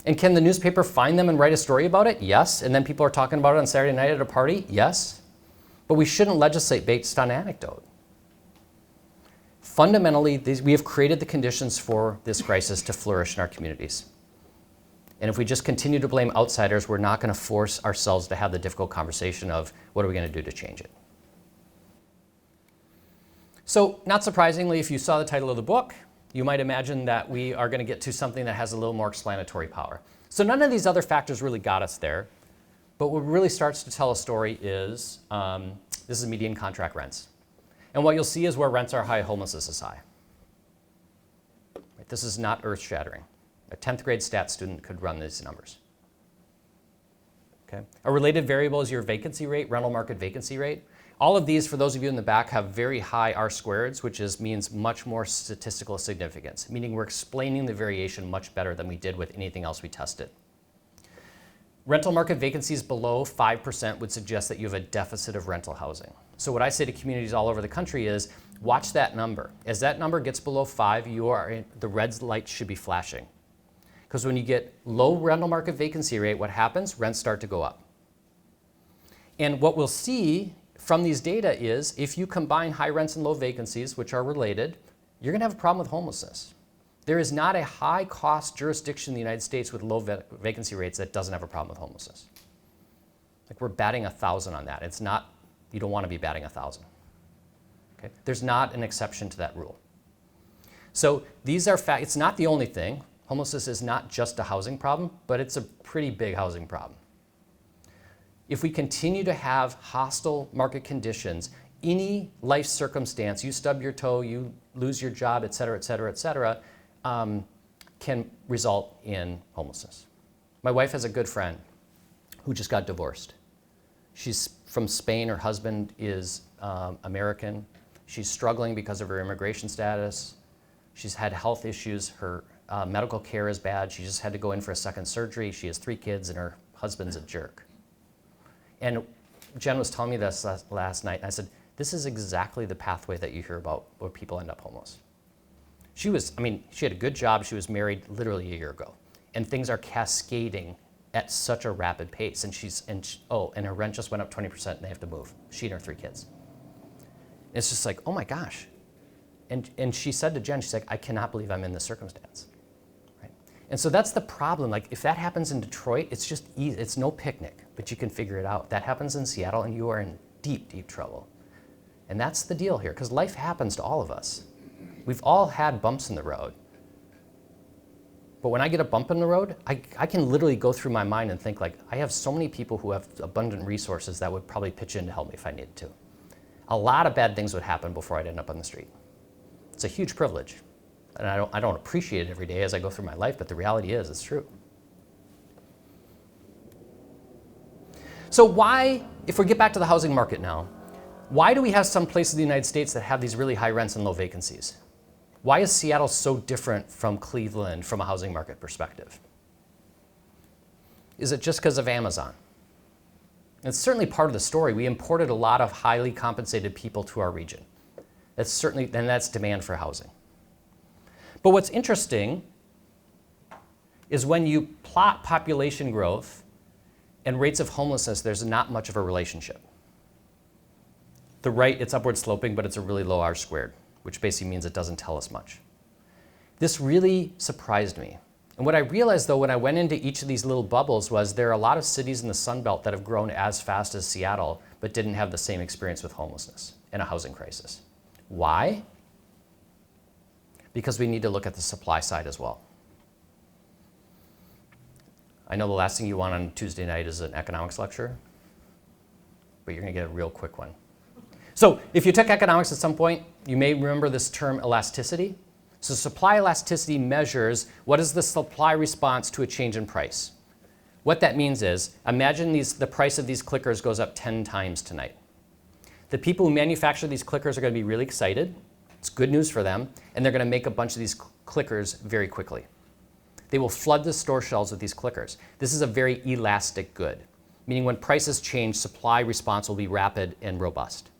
And can the newspaper find them and write a story about it? Yes. And then people are talking about it on Saturday night at a party? Yes. But we shouldn't legislate based on anecdote. Fundamentally, we have created the conditions for this crisis to flourish in our communities. And if we just continue to blame outsiders, we're not going to force ourselves to have the difficult conversation of what are we going to do to change it. So, not surprisingly, if you saw the title of the book, you might imagine that we are going to get to something that has a little more explanatory power. So none of these other factors really got us there. But what really starts to tell a story is, this is median contract rents. And what you'll see is where rents are high, homelessness is high. Right? This is not earth-shattering. A 10th grade stats student could run these numbers. Okay? A related variable is your vacancy rate, rental market vacancy rate. All of these, for those of you in the back, have very high R-squareds, which means much more statistical significance, meaning we're explaining the variation much better than we did with anything else we tested. Rental market vacancies below 5% would suggest that you have a deficit of rental housing. So what I say to communities all over the country is, watch that number. As that number gets below 5, the red light should be flashing. Because when you get low rental market vacancy rate, what happens? Rents start to go up. And what we'll see from these data is, if you combine high rents and low vacancies, which are related, you're going to have a problem with homelessness. There is not a high-cost jurisdiction in the United States with low vacancy rates that doesn't have a problem with homelessness. Like, we're batting 1,000 on that. It's not, you don't want to be batting 1,000. Okay? There's not an exception to that rule. So these are facts. It's not the only thing. Homelessness is not just a housing problem, but it's a pretty big housing problem. If we continue to have hostile market conditions, any life circumstance, you stub your toe, you lose your job, et cetera, et cetera, et cetera, can result in homelessness. My wife has a good friend who just got divorced. She's from Spain. Her husband is American. She's struggling because of her immigration status. She's had health issues. Her medical care is bad. She just had to go in for a second surgery. She has 3 kids, and her husband's a jerk. And Jen was telling me this last night, and I said, this is exactly the pathway that you hear about where people end up homeless. She had a good job. She was married literally a year ago. And things are cascading at such a rapid pace. And her rent just went up 20% and they have to move. She and her 3 kids. It's just like, oh my gosh. And she said to Jen, she's like, I cannot believe I'm in this circumstance. Right? And so that's the problem. Like, if that happens in Detroit, it's just easy. It's no picnic, but you can figure it out. That happens in Seattle and you are in deep, deep trouble. And that's the deal here, because life happens to all of us. We've all had bumps in the road. But when I get a bump in the road, I can literally go through my mind and think, like, I have so many people who have abundant resources that would probably pitch in to help me if I needed to. A lot of bad things would happen before I'd end up on the street. It's a huge privilege. And I don't appreciate it every day as I go through my life, but the reality is, it's true. So why, if we get back to the housing market now, why do we have some places in the United States that have these really high rents and low vacancies? Why is Seattle so different from Cleveland from a housing market perspective? Is it just because of Amazon? It's certainly part of the story. We imported a lot of highly compensated people to our region. That's demand for housing. But what's interesting is when you plot population growth and rates of homelessness, there's not much of a relationship. The right, it's upward sloping, but it's a really low R-squared, which basically means it doesn't tell us much. This really surprised me. And what I realized, though, when I went into each of these little bubbles was there are a lot of cities in the Sun Belt that have grown as fast as Seattle, but didn't have the same experience with homelessness and a housing crisis. Why? Because we need to look at the supply side as well. I know the last thing you want on Tuesday night is an economics lecture, but you're going to get a real quick one. So if you took economics at some point, you may remember this term elasticity. So supply elasticity measures what is the supply response to a change in price. What that means is, imagine the price of these clickers goes up 10 times tonight. The people who manufacture these clickers are going to be really excited. It's good news for them. And they're going to make a bunch of these clickers very quickly. They will flood the store shelves with these clickers. This is a very elastic good, meaning when prices change, supply response will be rapid and robust.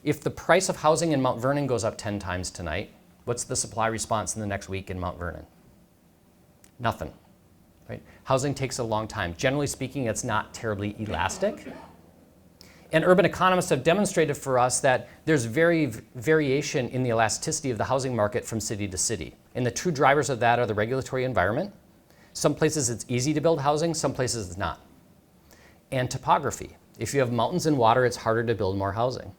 If the price of housing in Mount Vernon goes up 10 times tonight, what's the supply response in the next week in Mount Vernon? Nothing. Right? Housing takes a long time. Generally speaking, it's not terribly elastic. And urban economists have demonstrated for us that there's variation in the elasticity of the housing market from city to city. And the two drivers of that are the regulatory environment. Some places it's easy to build housing, some places it's not. And topography. If you have mountains and water, it's harder to build more housing.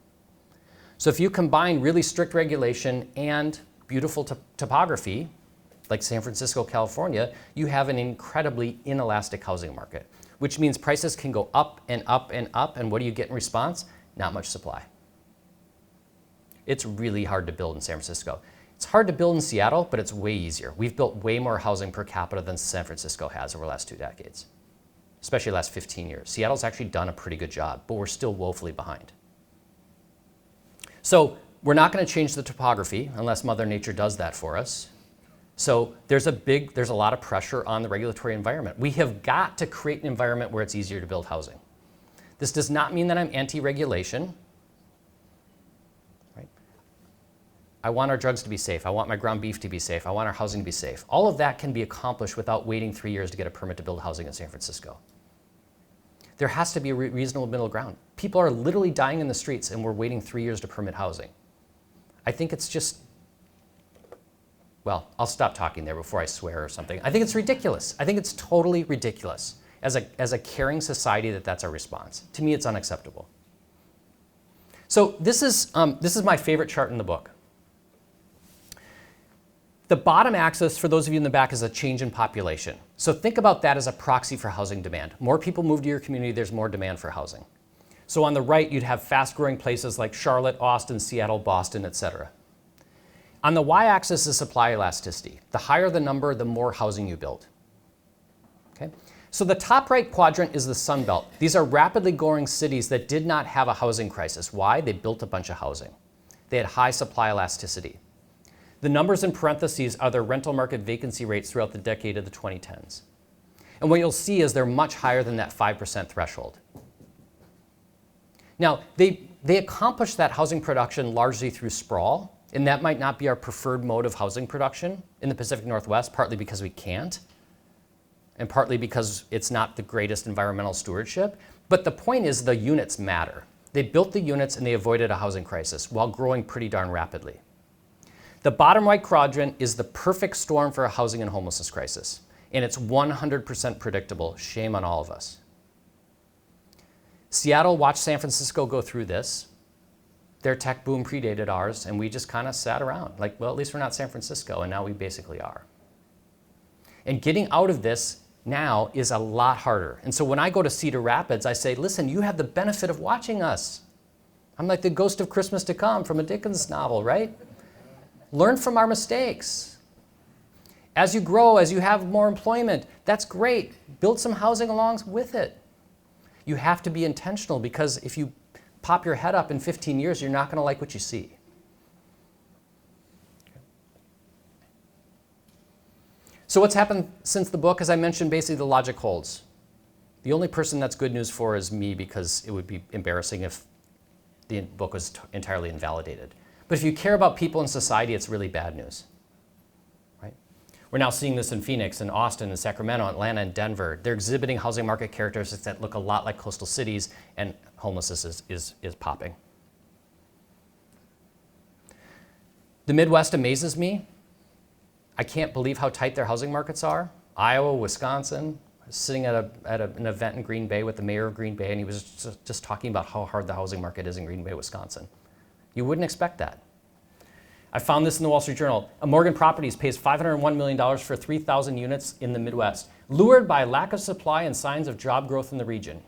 So if you combine really strict regulation and beautiful topography, like San Francisco, California, you have an incredibly inelastic housing market, which means prices can go up and up and up, and what do you get in response? Not much supply. It's really hard to build in San Francisco. It's hard to build in Seattle, but it's way easier. We've built way more housing per capita than San Francisco has over the last 2 decades, especially the last 15 years. Seattle's actually done a pretty good job, but we're still woefully behind. So we're not going to change the topography unless Mother Nature does that for us. So there's a lot of pressure on the regulatory environment. We have got to create an environment where it's easier to build housing. This does not mean that I'm anti-regulation. Right? I want our drugs to be safe. I want my ground beef to be safe. I want our housing to be safe. All of that can be accomplished without waiting 3 years to get a permit to build housing in San Francisco. There has to be a reasonable middle ground. People are literally dying in the streets and we're waiting 3 years to permit housing. I think it's just, well, I'll stop talking there before I swear or something. I think it's ridiculous. I think it's totally ridiculous. As a caring society, that's our response. To me, it's unacceptable. So this is my favorite chart in the book. The bottom axis, for those of you in the back, is a change in population. So think about that as a proxy for housing demand. More people move to your community, there's more demand for housing. So on the right, you'd have fast-growing places like Charlotte, Austin, Seattle, Boston, etc. On the y-axis is supply elasticity. The higher the number, the more housing you build. Okay? So the top right quadrant is the Sun Belt. These are rapidly growing cities that did not have a housing crisis. Why? They built a bunch of housing. They had high supply elasticity. The numbers in parentheses are their rental market vacancy rates throughout the decade of the 2010s. And what you'll see is they're much higher than that 5% threshold. Now, they accomplish that housing production largely through sprawl, and that might not be our preferred mode of housing production in the Pacific Northwest, partly because we can't, and partly because it's not the greatest environmental stewardship. But the point is the units matter. They built the units and they avoided a housing crisis while growing pretty darn rapidly. The bottom right quadrant is the perfect storm for a housing and homelessness crisis, and it's 100% predictable. Shame on all of us. Seattle watched San Francisco go through this. Their tech boom predated ours, and we just kind of sat around like, well, at least we're not San Francisco, and now we basically are. And getting out of this now is a lot harder. And so when I go to Cedar Rapids, I say, listen, you have the benefit of watching us. I'm like the ghost of Christmas to come from a Dickens novel, right? Learn from our mistakes. As you grow, as you have more employment, that's great. Build some housing along with it. You have to be intentional, because if you pop your head up in 15 years, you're not going to like what you see. So what's happened since the book? As I mentioned, basically the logic holds. The only person that's good news for is me, because it would be embarrassing if the book was entirely invalidated. But if you care about people in society, it's really bad news. Right? We're now seeing this in Phoenix, and Austin, and Sacramento, Atlanta, and Denver. They're exhibiting housing market characteristics that look a lot like coastal cities, and homelessness is popping. The Midwest amazes me. I can't believe how tight their housing markets are. Iowa, Wisconsin. I was sitting at an event in Green Bay with the mayor of Green Bay, and he was just talking about how hard the housing market is in Green Bay, Wisconsin. You wouldn't expect that. I found this in the Wall Street Journal. Morgan Properties pays $501 million for 3,000 units in the Midwest, lured by lack of supply and signs of job growth in the region.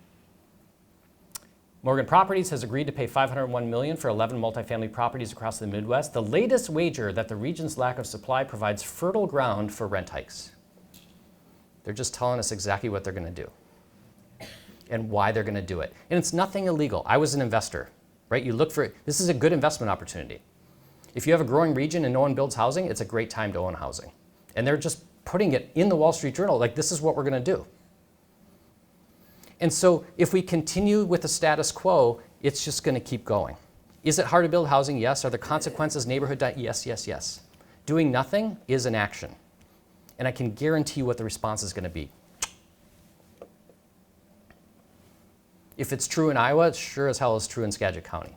Morgan Properties has agreed to pay $501 million for 11 multifamily properties across the Midwest. The latest wager that the region's lack of supply provides fertile ground for rent hikes. They're just telling us exactly what they're going to do and why they're going to do it. And it's nothing illegal. I was an investor. Right? You look for it. This is a good investment opportunity. If you have a growing region and no one builds housing, it's a great time to own housing. And they're just putting it in the Wall Street Journal, like this is what we're going to do. And so if we continue with the status quo, it's just going to keep going. Is it hard to build housing? Yes. Are there consequences, neighborhood? Yes, yes, yes. Doing nothing is an action. And I can guarantee what the response is going to be. If it's true in Iowa, it sure as hell is true in Skagit County.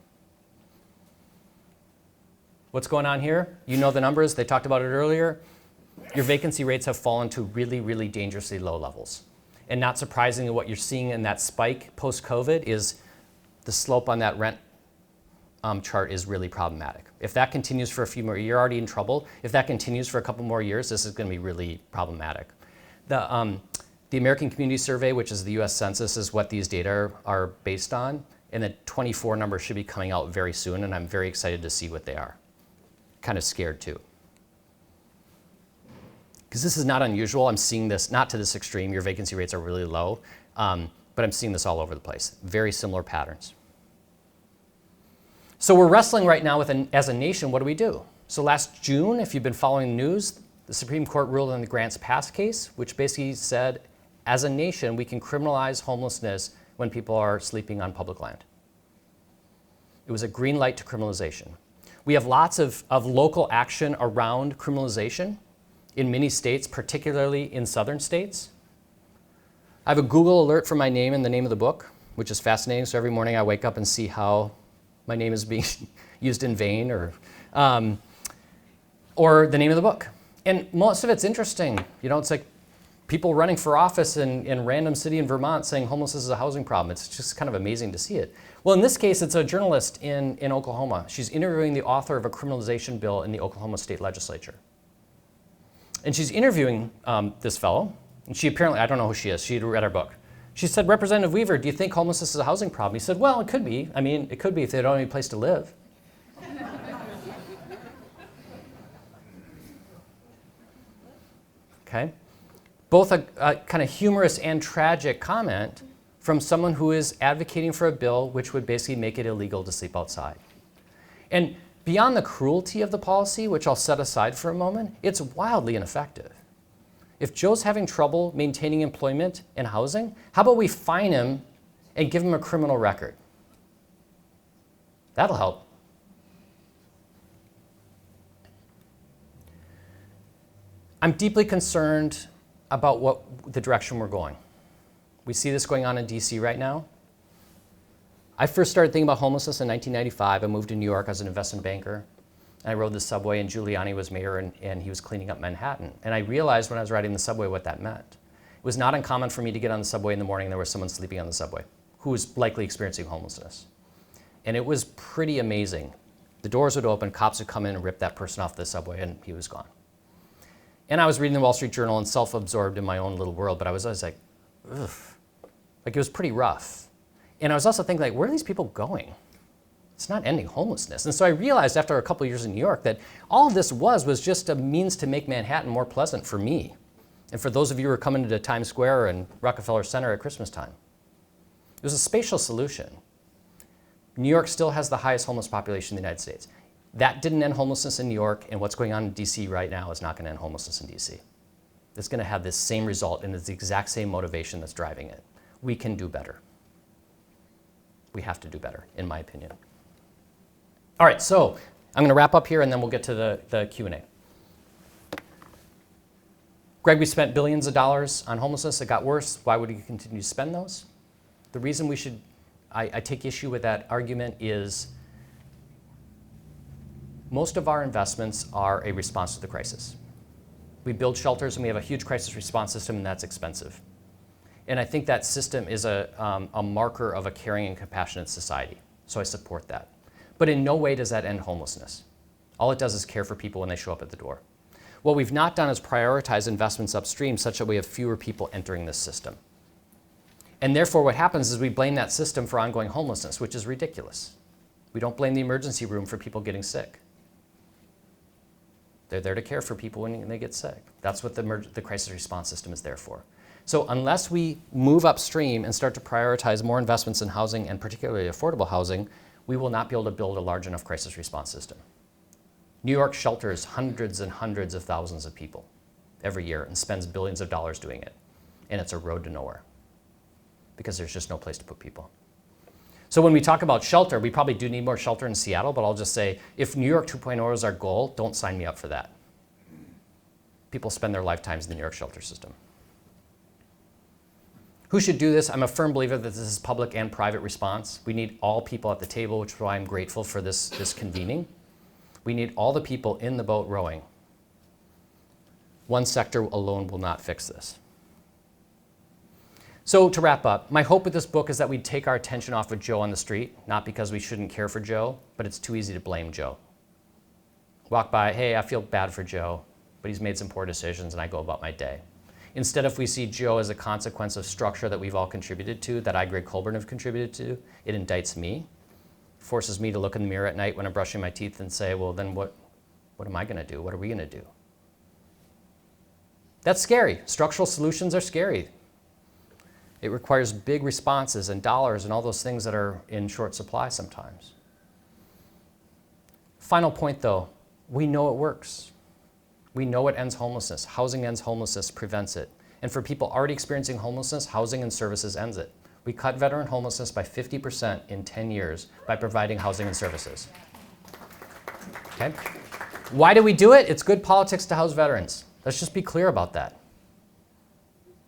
What's going on here? You know the numbers, they talked about it earlier. Your vacancy rates have fallen to really, really dangerously low levels. And not surprisingly, what you're seeing in that spike post-COVID is the slope on that rent chart is really problematic. If that continues for a few more, you're already in trouble. If that continues for a couple more years, this is going to be really problematic. The American Community Survey, which is the US Census, is what these data are based on. And the 24 numbers should be coming out very soon, and I'm very excited to see what they are. Kind of scared too. Because this is not unusual. I'm seeing this, not to this extreme, your vacancy rates are really low, but I'm seeing this all over the place. Very similar patterns. So we're wrestling right now with, as a nation, what do we do? So last June, if you've been following the news, the Supreme Court ruled in the Grants Pass case, which basically said, as a nation, we can criminalize homelessness when people are sleeping on public land. It was a green light to criminalization. We have lots of local action around criminalization in many states, particularly in southern states. I have a Google alert for my name and the name of the book, which is fascinating. So every morning I wake up and see how my name is being used in vain or the name of the book. And most of it's interesting. You know, it's like people running for office in random city in Vermont saying homelessness is a housing problem. It's just kind of amazing to see it. Well, in this case, it's a journalist in Oklahoma. She's interviewing the author of a criminalization bill in the Oklahoma State Legislature. And she's interviewing this fellow. And she apparently, I don't know who she is. She had read our book. She said, Representative Weaver, do you think homelessness is a housing problem? He said, well, it could be. I mean, it could be if they don't have any place to live. Okay? Both a kind of humorous and tragic comment from someone who is advocating for a bill which would basically make it illegal to sleep outside. And beyond the cruelty of the policy, which I'll set aside for a moment, it's wildly ineffective. If Joe's having trouble maintaining employment and housing, how about we fine him and give him a criminal record? That'll help. I'm deeply concerned about the direction we're going. We see this going on in DC right now. I first started thinking about homelessness in 1995. I moved to New York as an investment banker. And I rode the subway, and Giuliani was mayor, and he was cleaning up Manhattan. And I realized when I was riding the subway what that meant. It was not uncommon for me to get on the subway in the morning and there was someone sleeping on the subway who was likely experiencing homelessness. And it was pretty amazing. The doors would open, cops would come in and rip that person off the subway, and he was gone. And I was reading the Wall Street Journal and self-absorbed in my own little world, but I was always like, ugh. Like, it was pretty rough. And I was also thinking, like, where are these people going? It's not ending homelessness. And so I realized after a couple of years in New York that all of this was just a means to make Manhattan more pleasant for me. And for those of you who are coming to Times Square and Rockefeller Center at Christmas time. It was a spatial solution. New York still has the highest homeless population in the United States. That didn't end homelessness in New York, and what's going on in DC right now is not going to end homelessness in DC. It's going to have this same result, and it's the exact same motivation that's driving it. We can do better. We have to do better, in my opinion. All right, so I'm going to wrap up here, and then we'll get to the Q&A. Greg, we spent billions of dollars on homelessness. It got worse. Why would we continue to spend those? The reason we should, I take issue with that argument is most of our investments are a response to the crisis. We build shelters and we have a huge crisis response system, and that's expensive. And I think that system is a marker of a caring and compassionate society. So I support that. But in no way does that end homelessness. All it does is care for people when they show up at the door. What we've not done is prioritize investments upstream such that we have fewer people entering this system. And therefore what happens is we blame that system for ongoing homelessness, which is ridiculous. We don't blame the emergency room for people getting sick. They're there to care for people when they get sick. That's what the crisis response system is there for. So unless we move upstream and start to prioritize more investments in housing, and particularly affordable housing, we will not be able to build a large enough crisis response system. New York shelters hundreds and hundreds of thousands of people every year and spends billions of dollars doing it. And it's a road to nowhere because there's just no place to put people. So when we talk about shelter, we probably do need more shelter in Seattle, but I'll just say, if New York 2.0 is our goal, don't sign me up for that. People spend their lifetimes in the New York shelter system. Who should do this? I'm a firm believer that this is public and private response. We need all people at the table, which is why I'm grateful for this convening. We need all the people in the boat rowing. One sector alone will not fix this. So to wrap up, my hope with this book is that we take our attention off of Joe on the street, not because we shouldn't care for Joe, but it's too easy to blame Joe. Walk by, hey, I feel bad for Joe, but he's made some poor decisions and I go about my day. Instead, if we see Joe as a consequence of structure that we've all contributed to, that I, Greg Colburn, have contributed to, it indicts me, forces me to look in the mirror at night when I'm brushing my teeth and say, well, then what am I going to do? What are we going to do? That's scary. Structural solutions are scary. It requires big responses and dollars and all those things that are in short supply sometimes. Final point, though, we know it works. We know it ends homelessness. Housing ends homelessness, prevents it. And for people already experiencing homelessness, housing and services ends it. We cut veteran homelessness by 50% in 10 years by providing housing and services. Okay? Why do we do it? It's good politics to house veterans. Let's just be clear about that.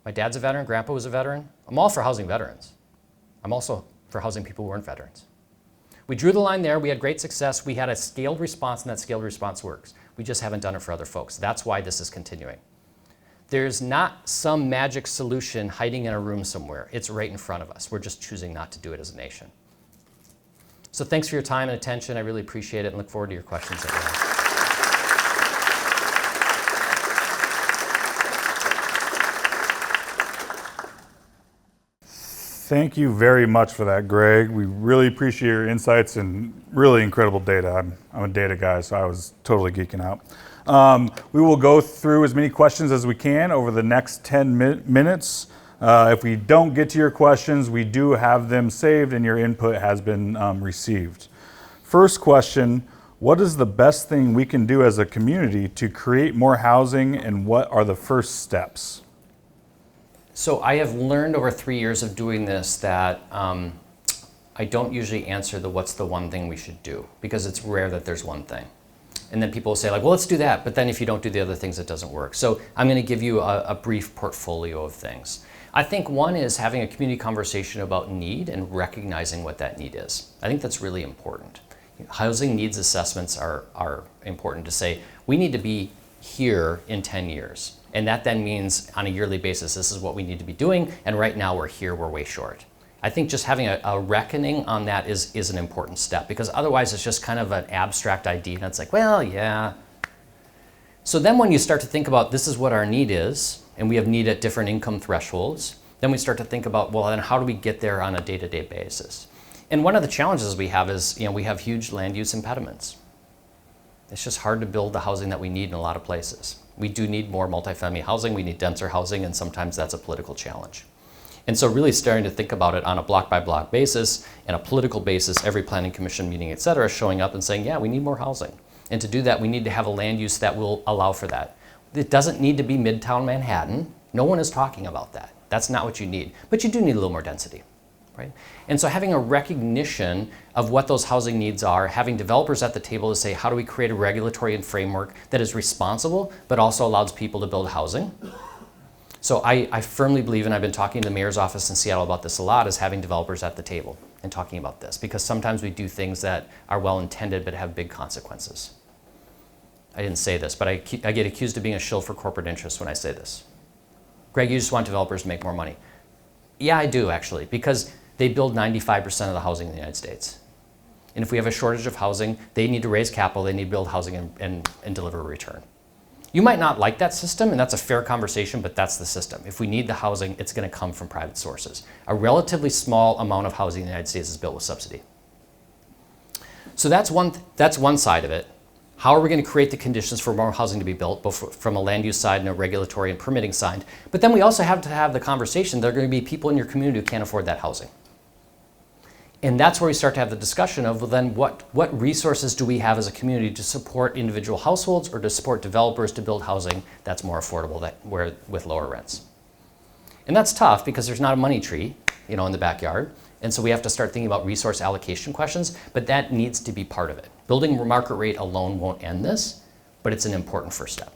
My dad's a veteran, Grandpa was a veteran. I'm all for housing veterans. I'm also for housing people who weren't veterans. We drew the line there, we had great success, we had a scaled response, and that scaled response works. We just haven't done it for other folks. That's why this is continuing. There's not some magic solution hiding in a room somewhere. It's right in front of us. We're just choosing not to do it as a nation. So thanks for your time and attention. I really appreciate it and look forward to your questions at the end. Thank you very much for that, Greg. We really appreciate your insights and really incredible data. I'm a data guy, so I was totally geeking out. We will go through as many questions as we can over the next 10 minutes. If we don't get to your questions, we do have them saved and your input has been received. First question, what is the best thing we can do as a community to create more housing, and what are the first steps? So I have learned over 3 years of doing this that I don't usually answer the what's the one thing we should do, because it's rare that there's one thing. And then people will say like, well, let's do that, but then if you don't do the other things, it doesn't work. So I'm going to give you a brief portfolio of things. I think one is having a community conversation about need and recognizing what that need is. I think that's really important. Housing needs assessments are important to say, we need to be here in 10 years. And that then means on a yearly basis, this is what we need to be doing. And right now we're here, we're way short. I think just having a reckoning on that is an important step, because otherwise it's just kind of an abstract idea. And it's like, well, yeah. So then when you start to think about this is what our need is, and we have need at different income thresholds, then we start to think about, well, then how do we get there on a day-to-day basis? And one of the challenges we have is, we have huge land use impediments. It's just hard to build the housing that we need in a lot of places. We do need more multifamily housing, we need denser housing, and sometimes that's a political challenge. And so really starting to think about it on a block-by-block basis and a political basis, every planning commission meeting, et cetera, showing up and saying, yeah, we need more housing. And to do that, we need to have a land use that will allow for that. It doesn't need to be Midtown Manhattan. No one is talking about that. That's not what you need. But you do need a little more density. Right? And so having a recognition of what those housing needs are, having developers at the table to say, how do we create a regulatory and framework that is responsible, but also allows people to build housing? So I firmly believe, and I've been talking to the mayor's office in Seattle about this a lot, is having developers at the table and talking about this, because sometimes we do things that are well-intended but have big consequences. I didn't say this, but I get accused of being a shill for corporate interests when I say this. Greg, you just want developers to make more money. Yeah, I do actually, because they build 95% of the housing in the United States. And if we have a shortage of housing, they need to raise capital, they need to build housing and deliver a return. You might not like that system, and that's a fair conversation, but that's the system. If we need the housing, it's going to come from private sources. A relatively small amount of housing in the United States is built with subsidy. So that's one side of it. How are we going to create the conditions for more housing to be built, both from a land use side and a regulatory and permitting side? But then we also have to have the conversation, there are going to be people in your community who can't afford that housing. And that's where we start to have the discussion of, well, then what resources do we have as a community to support individual households or to support developers to build housing that's more affordable with lower rents? And that's tough because there's not a money tree, in the backyard. And so we have to start thinking about resource allocation questions, but that needs to be part of it. Building market rate alone won't end this, but it's an important first step.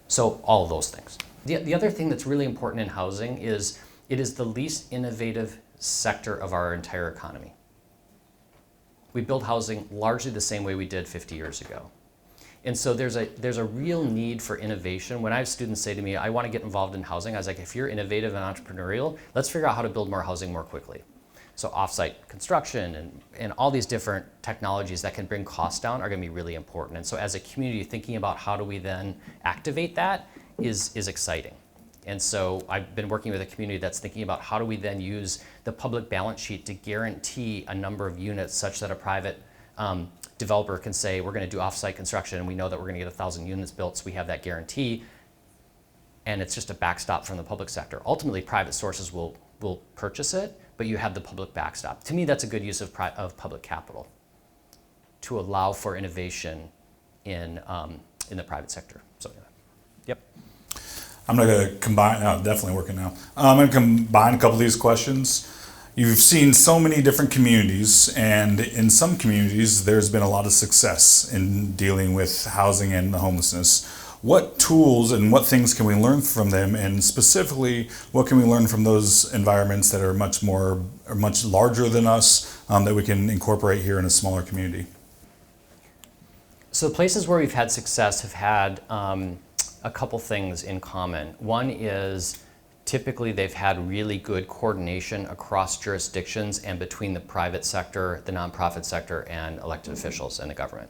So all of those things. The other thing that's really important in housing is It is the least innovative sector of our entire economy. We build housing largely the same way we did 50 years ago. And so there's a real need for innovation. When I have students say to me, I want to get involved in housing, I was like, if you're innovative and entrepreneurial, let's figure out how to build more housing more quickly. So offsite construction and all these different technologies that can bring costs down are going to be really important. And so as a community, thinking about how do we then activate that is exciting. And so I've been working with a community that's thinking about how do we then use the public balance sheet to guarantee a number of units such that a private developer can say, we're going to do offsite construction and we know that we're going to get 1,000 units built, so we have that guarantee. And it's just a backstop from the public sector. Ultimately, private sources will purchase it, but you have the public backstop. To me, that's a good use of public capital to allow for innovation in the private sector. So, yep. I'm going to combine, definitely working now. I'm going to combine a couple of these questions. You've seen so many different communities, and in some communities, there's been a lot of success in dealing with housing and homelessness. What tools and what things can we learn from them, and specifically, what can we learn from those environments that are much larger than us that we can incorporate here in a smaller community? So places where we've had success have had a couple things in common. One is typically they've had really good coordination across jurisdictions and between the private sector, the nonprofit sector, and elected officials in the government.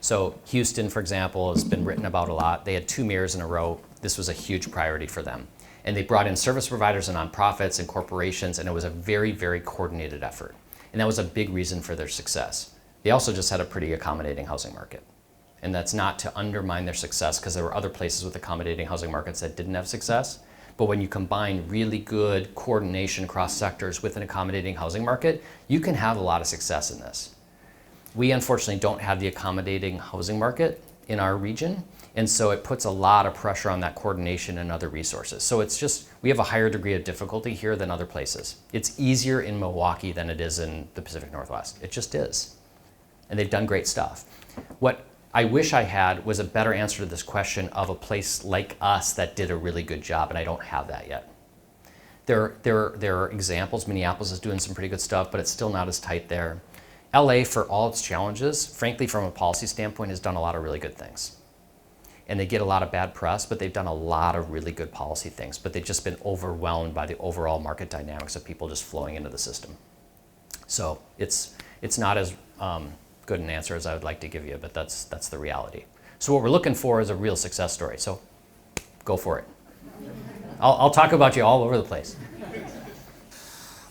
So Houston, for example, has been written about a lot. They had 2 mayors in a row. This was a huge priority for them. And they brought in service providers and nonprofits and corporations, and it was a very, very coordinated effort. And that was a big reason for their success. They also just had a pretty accommodating housing market. And that's not to undermine their success, because there were other places with accommodating housing markets that didn't have success. But when you combine really good coordination across sectors with an accommodating housing market, you can have a lot of success in this. We unfortunately don't have the accommodating housing market in our region, and so it puts a lot of pressure on that coordination and other resources. So it's just, we have a higher degree of difficulty here than other places. It's easier in Milwaukee than it is in the Pacific Northwest. It just is. And they've done great stuff. What I wish I had was a better answer to this question of a place like us that did a really good job, and I don't have that yet. There are examples. Minneapolis is doing some pretty good stuff, but it's still not as tight there. LA, for all its challenges, frankly, from a policy standpoint, has done a lot of really good things. And they get a lot of bad press, but they've done a lot of really good policy things, but they've just been overwhelmed by the overall market dynamics of people just flowing into the system. So it's not as good an answer as I would like to give you, but that's the reality. So what we're looking for is a real success story. So go for it. I'll talk about you all over the place.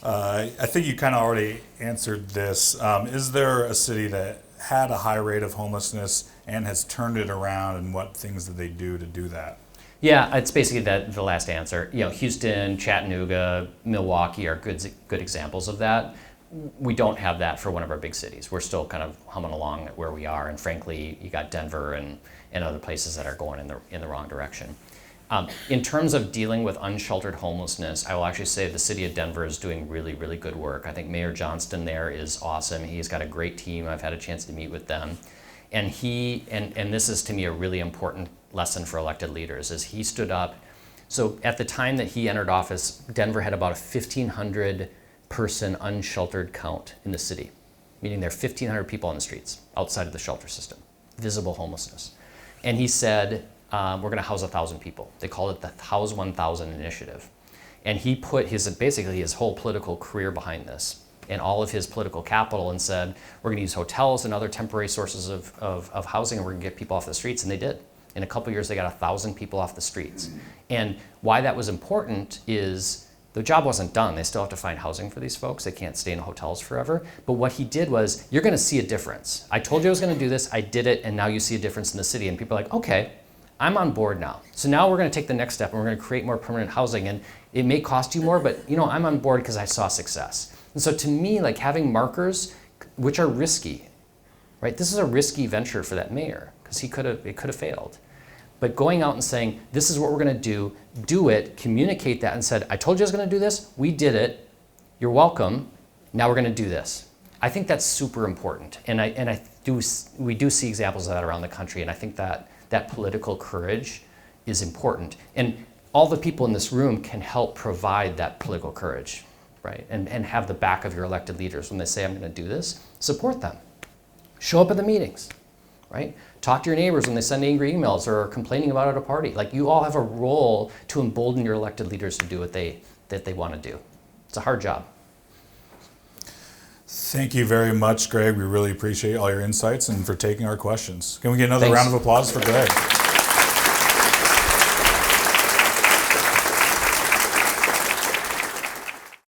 I think you kind of already answered this. Is there a city that had a high rate of homelessness and has turned it around, and what things did they do to do that? Yeah, it's basically the last answer. You know, Houston, Chattanooga, Milwaukee are good examples of that. We don't have that for one of our big cities. We're still kind of humming along at where we are, and frankly, you got Denver and other places that are going in the wrong direction. In terms of dealing with unsheltered homelessness, I will actually say the city of Denver is doing really, really good work. I think Mayor Johnston there is awesome. He's got a great team. I've had a chance to meet with them. And this is to me a really important lesson for elected leaders, is he stood up. So at the time that he entered office, Denver had about a 1,500 person unsheltered count in the city, meaning there are 1,500 people on the streets outside of the shelter system, visible homelessness. And he said, we're going to house 1,000 people. They called it the House 1,000 initiative. And he put basically his whole political career behind this and all of his political capital, and said, we're going to use hotels and other temporary sources of housing, and we're going to get people off the streets. And they did. In a couple of years, they got 1,000 people off the streets. And why that was important is the job wasn't done. They still have to find housing for these folks. They can't stay in hotels forever. But what he did was, you're going to see a difference. I told you I was going to do this. I did it. And now you see a difference in the city. And people are like, okay, I'm on board now. So now we're going to take the next step, and we're going to create more permanent housing. And it may cost you more, but I'm on board because I saw success. And so to me, like, having markers, which are risky, right? This is a risky venture for that mayor, because it could have failed. But going out and saying, this is what we're going to do it, communicate that, and said, I told you I was going to do this, we did it, you're welcome, now we're going to do this. I think that's super important. And we do see examples of that around the country, and I think that political courage is important. And all the people in this room can help provide that political courage, right? And have the back of your elected leaders when they say, I'm going to do this. Support them. Show up at the meetings, right? Talk to your neighbors when they send angry emails or are complaining about it at a party. Like, you all have a role to embolden your elected leaders to do what they want to do. It's a hard job. Thank you very much, Greg. We really appreciate all your insights and for taking our questions. Can we get another Thanks. round of applause for Greg?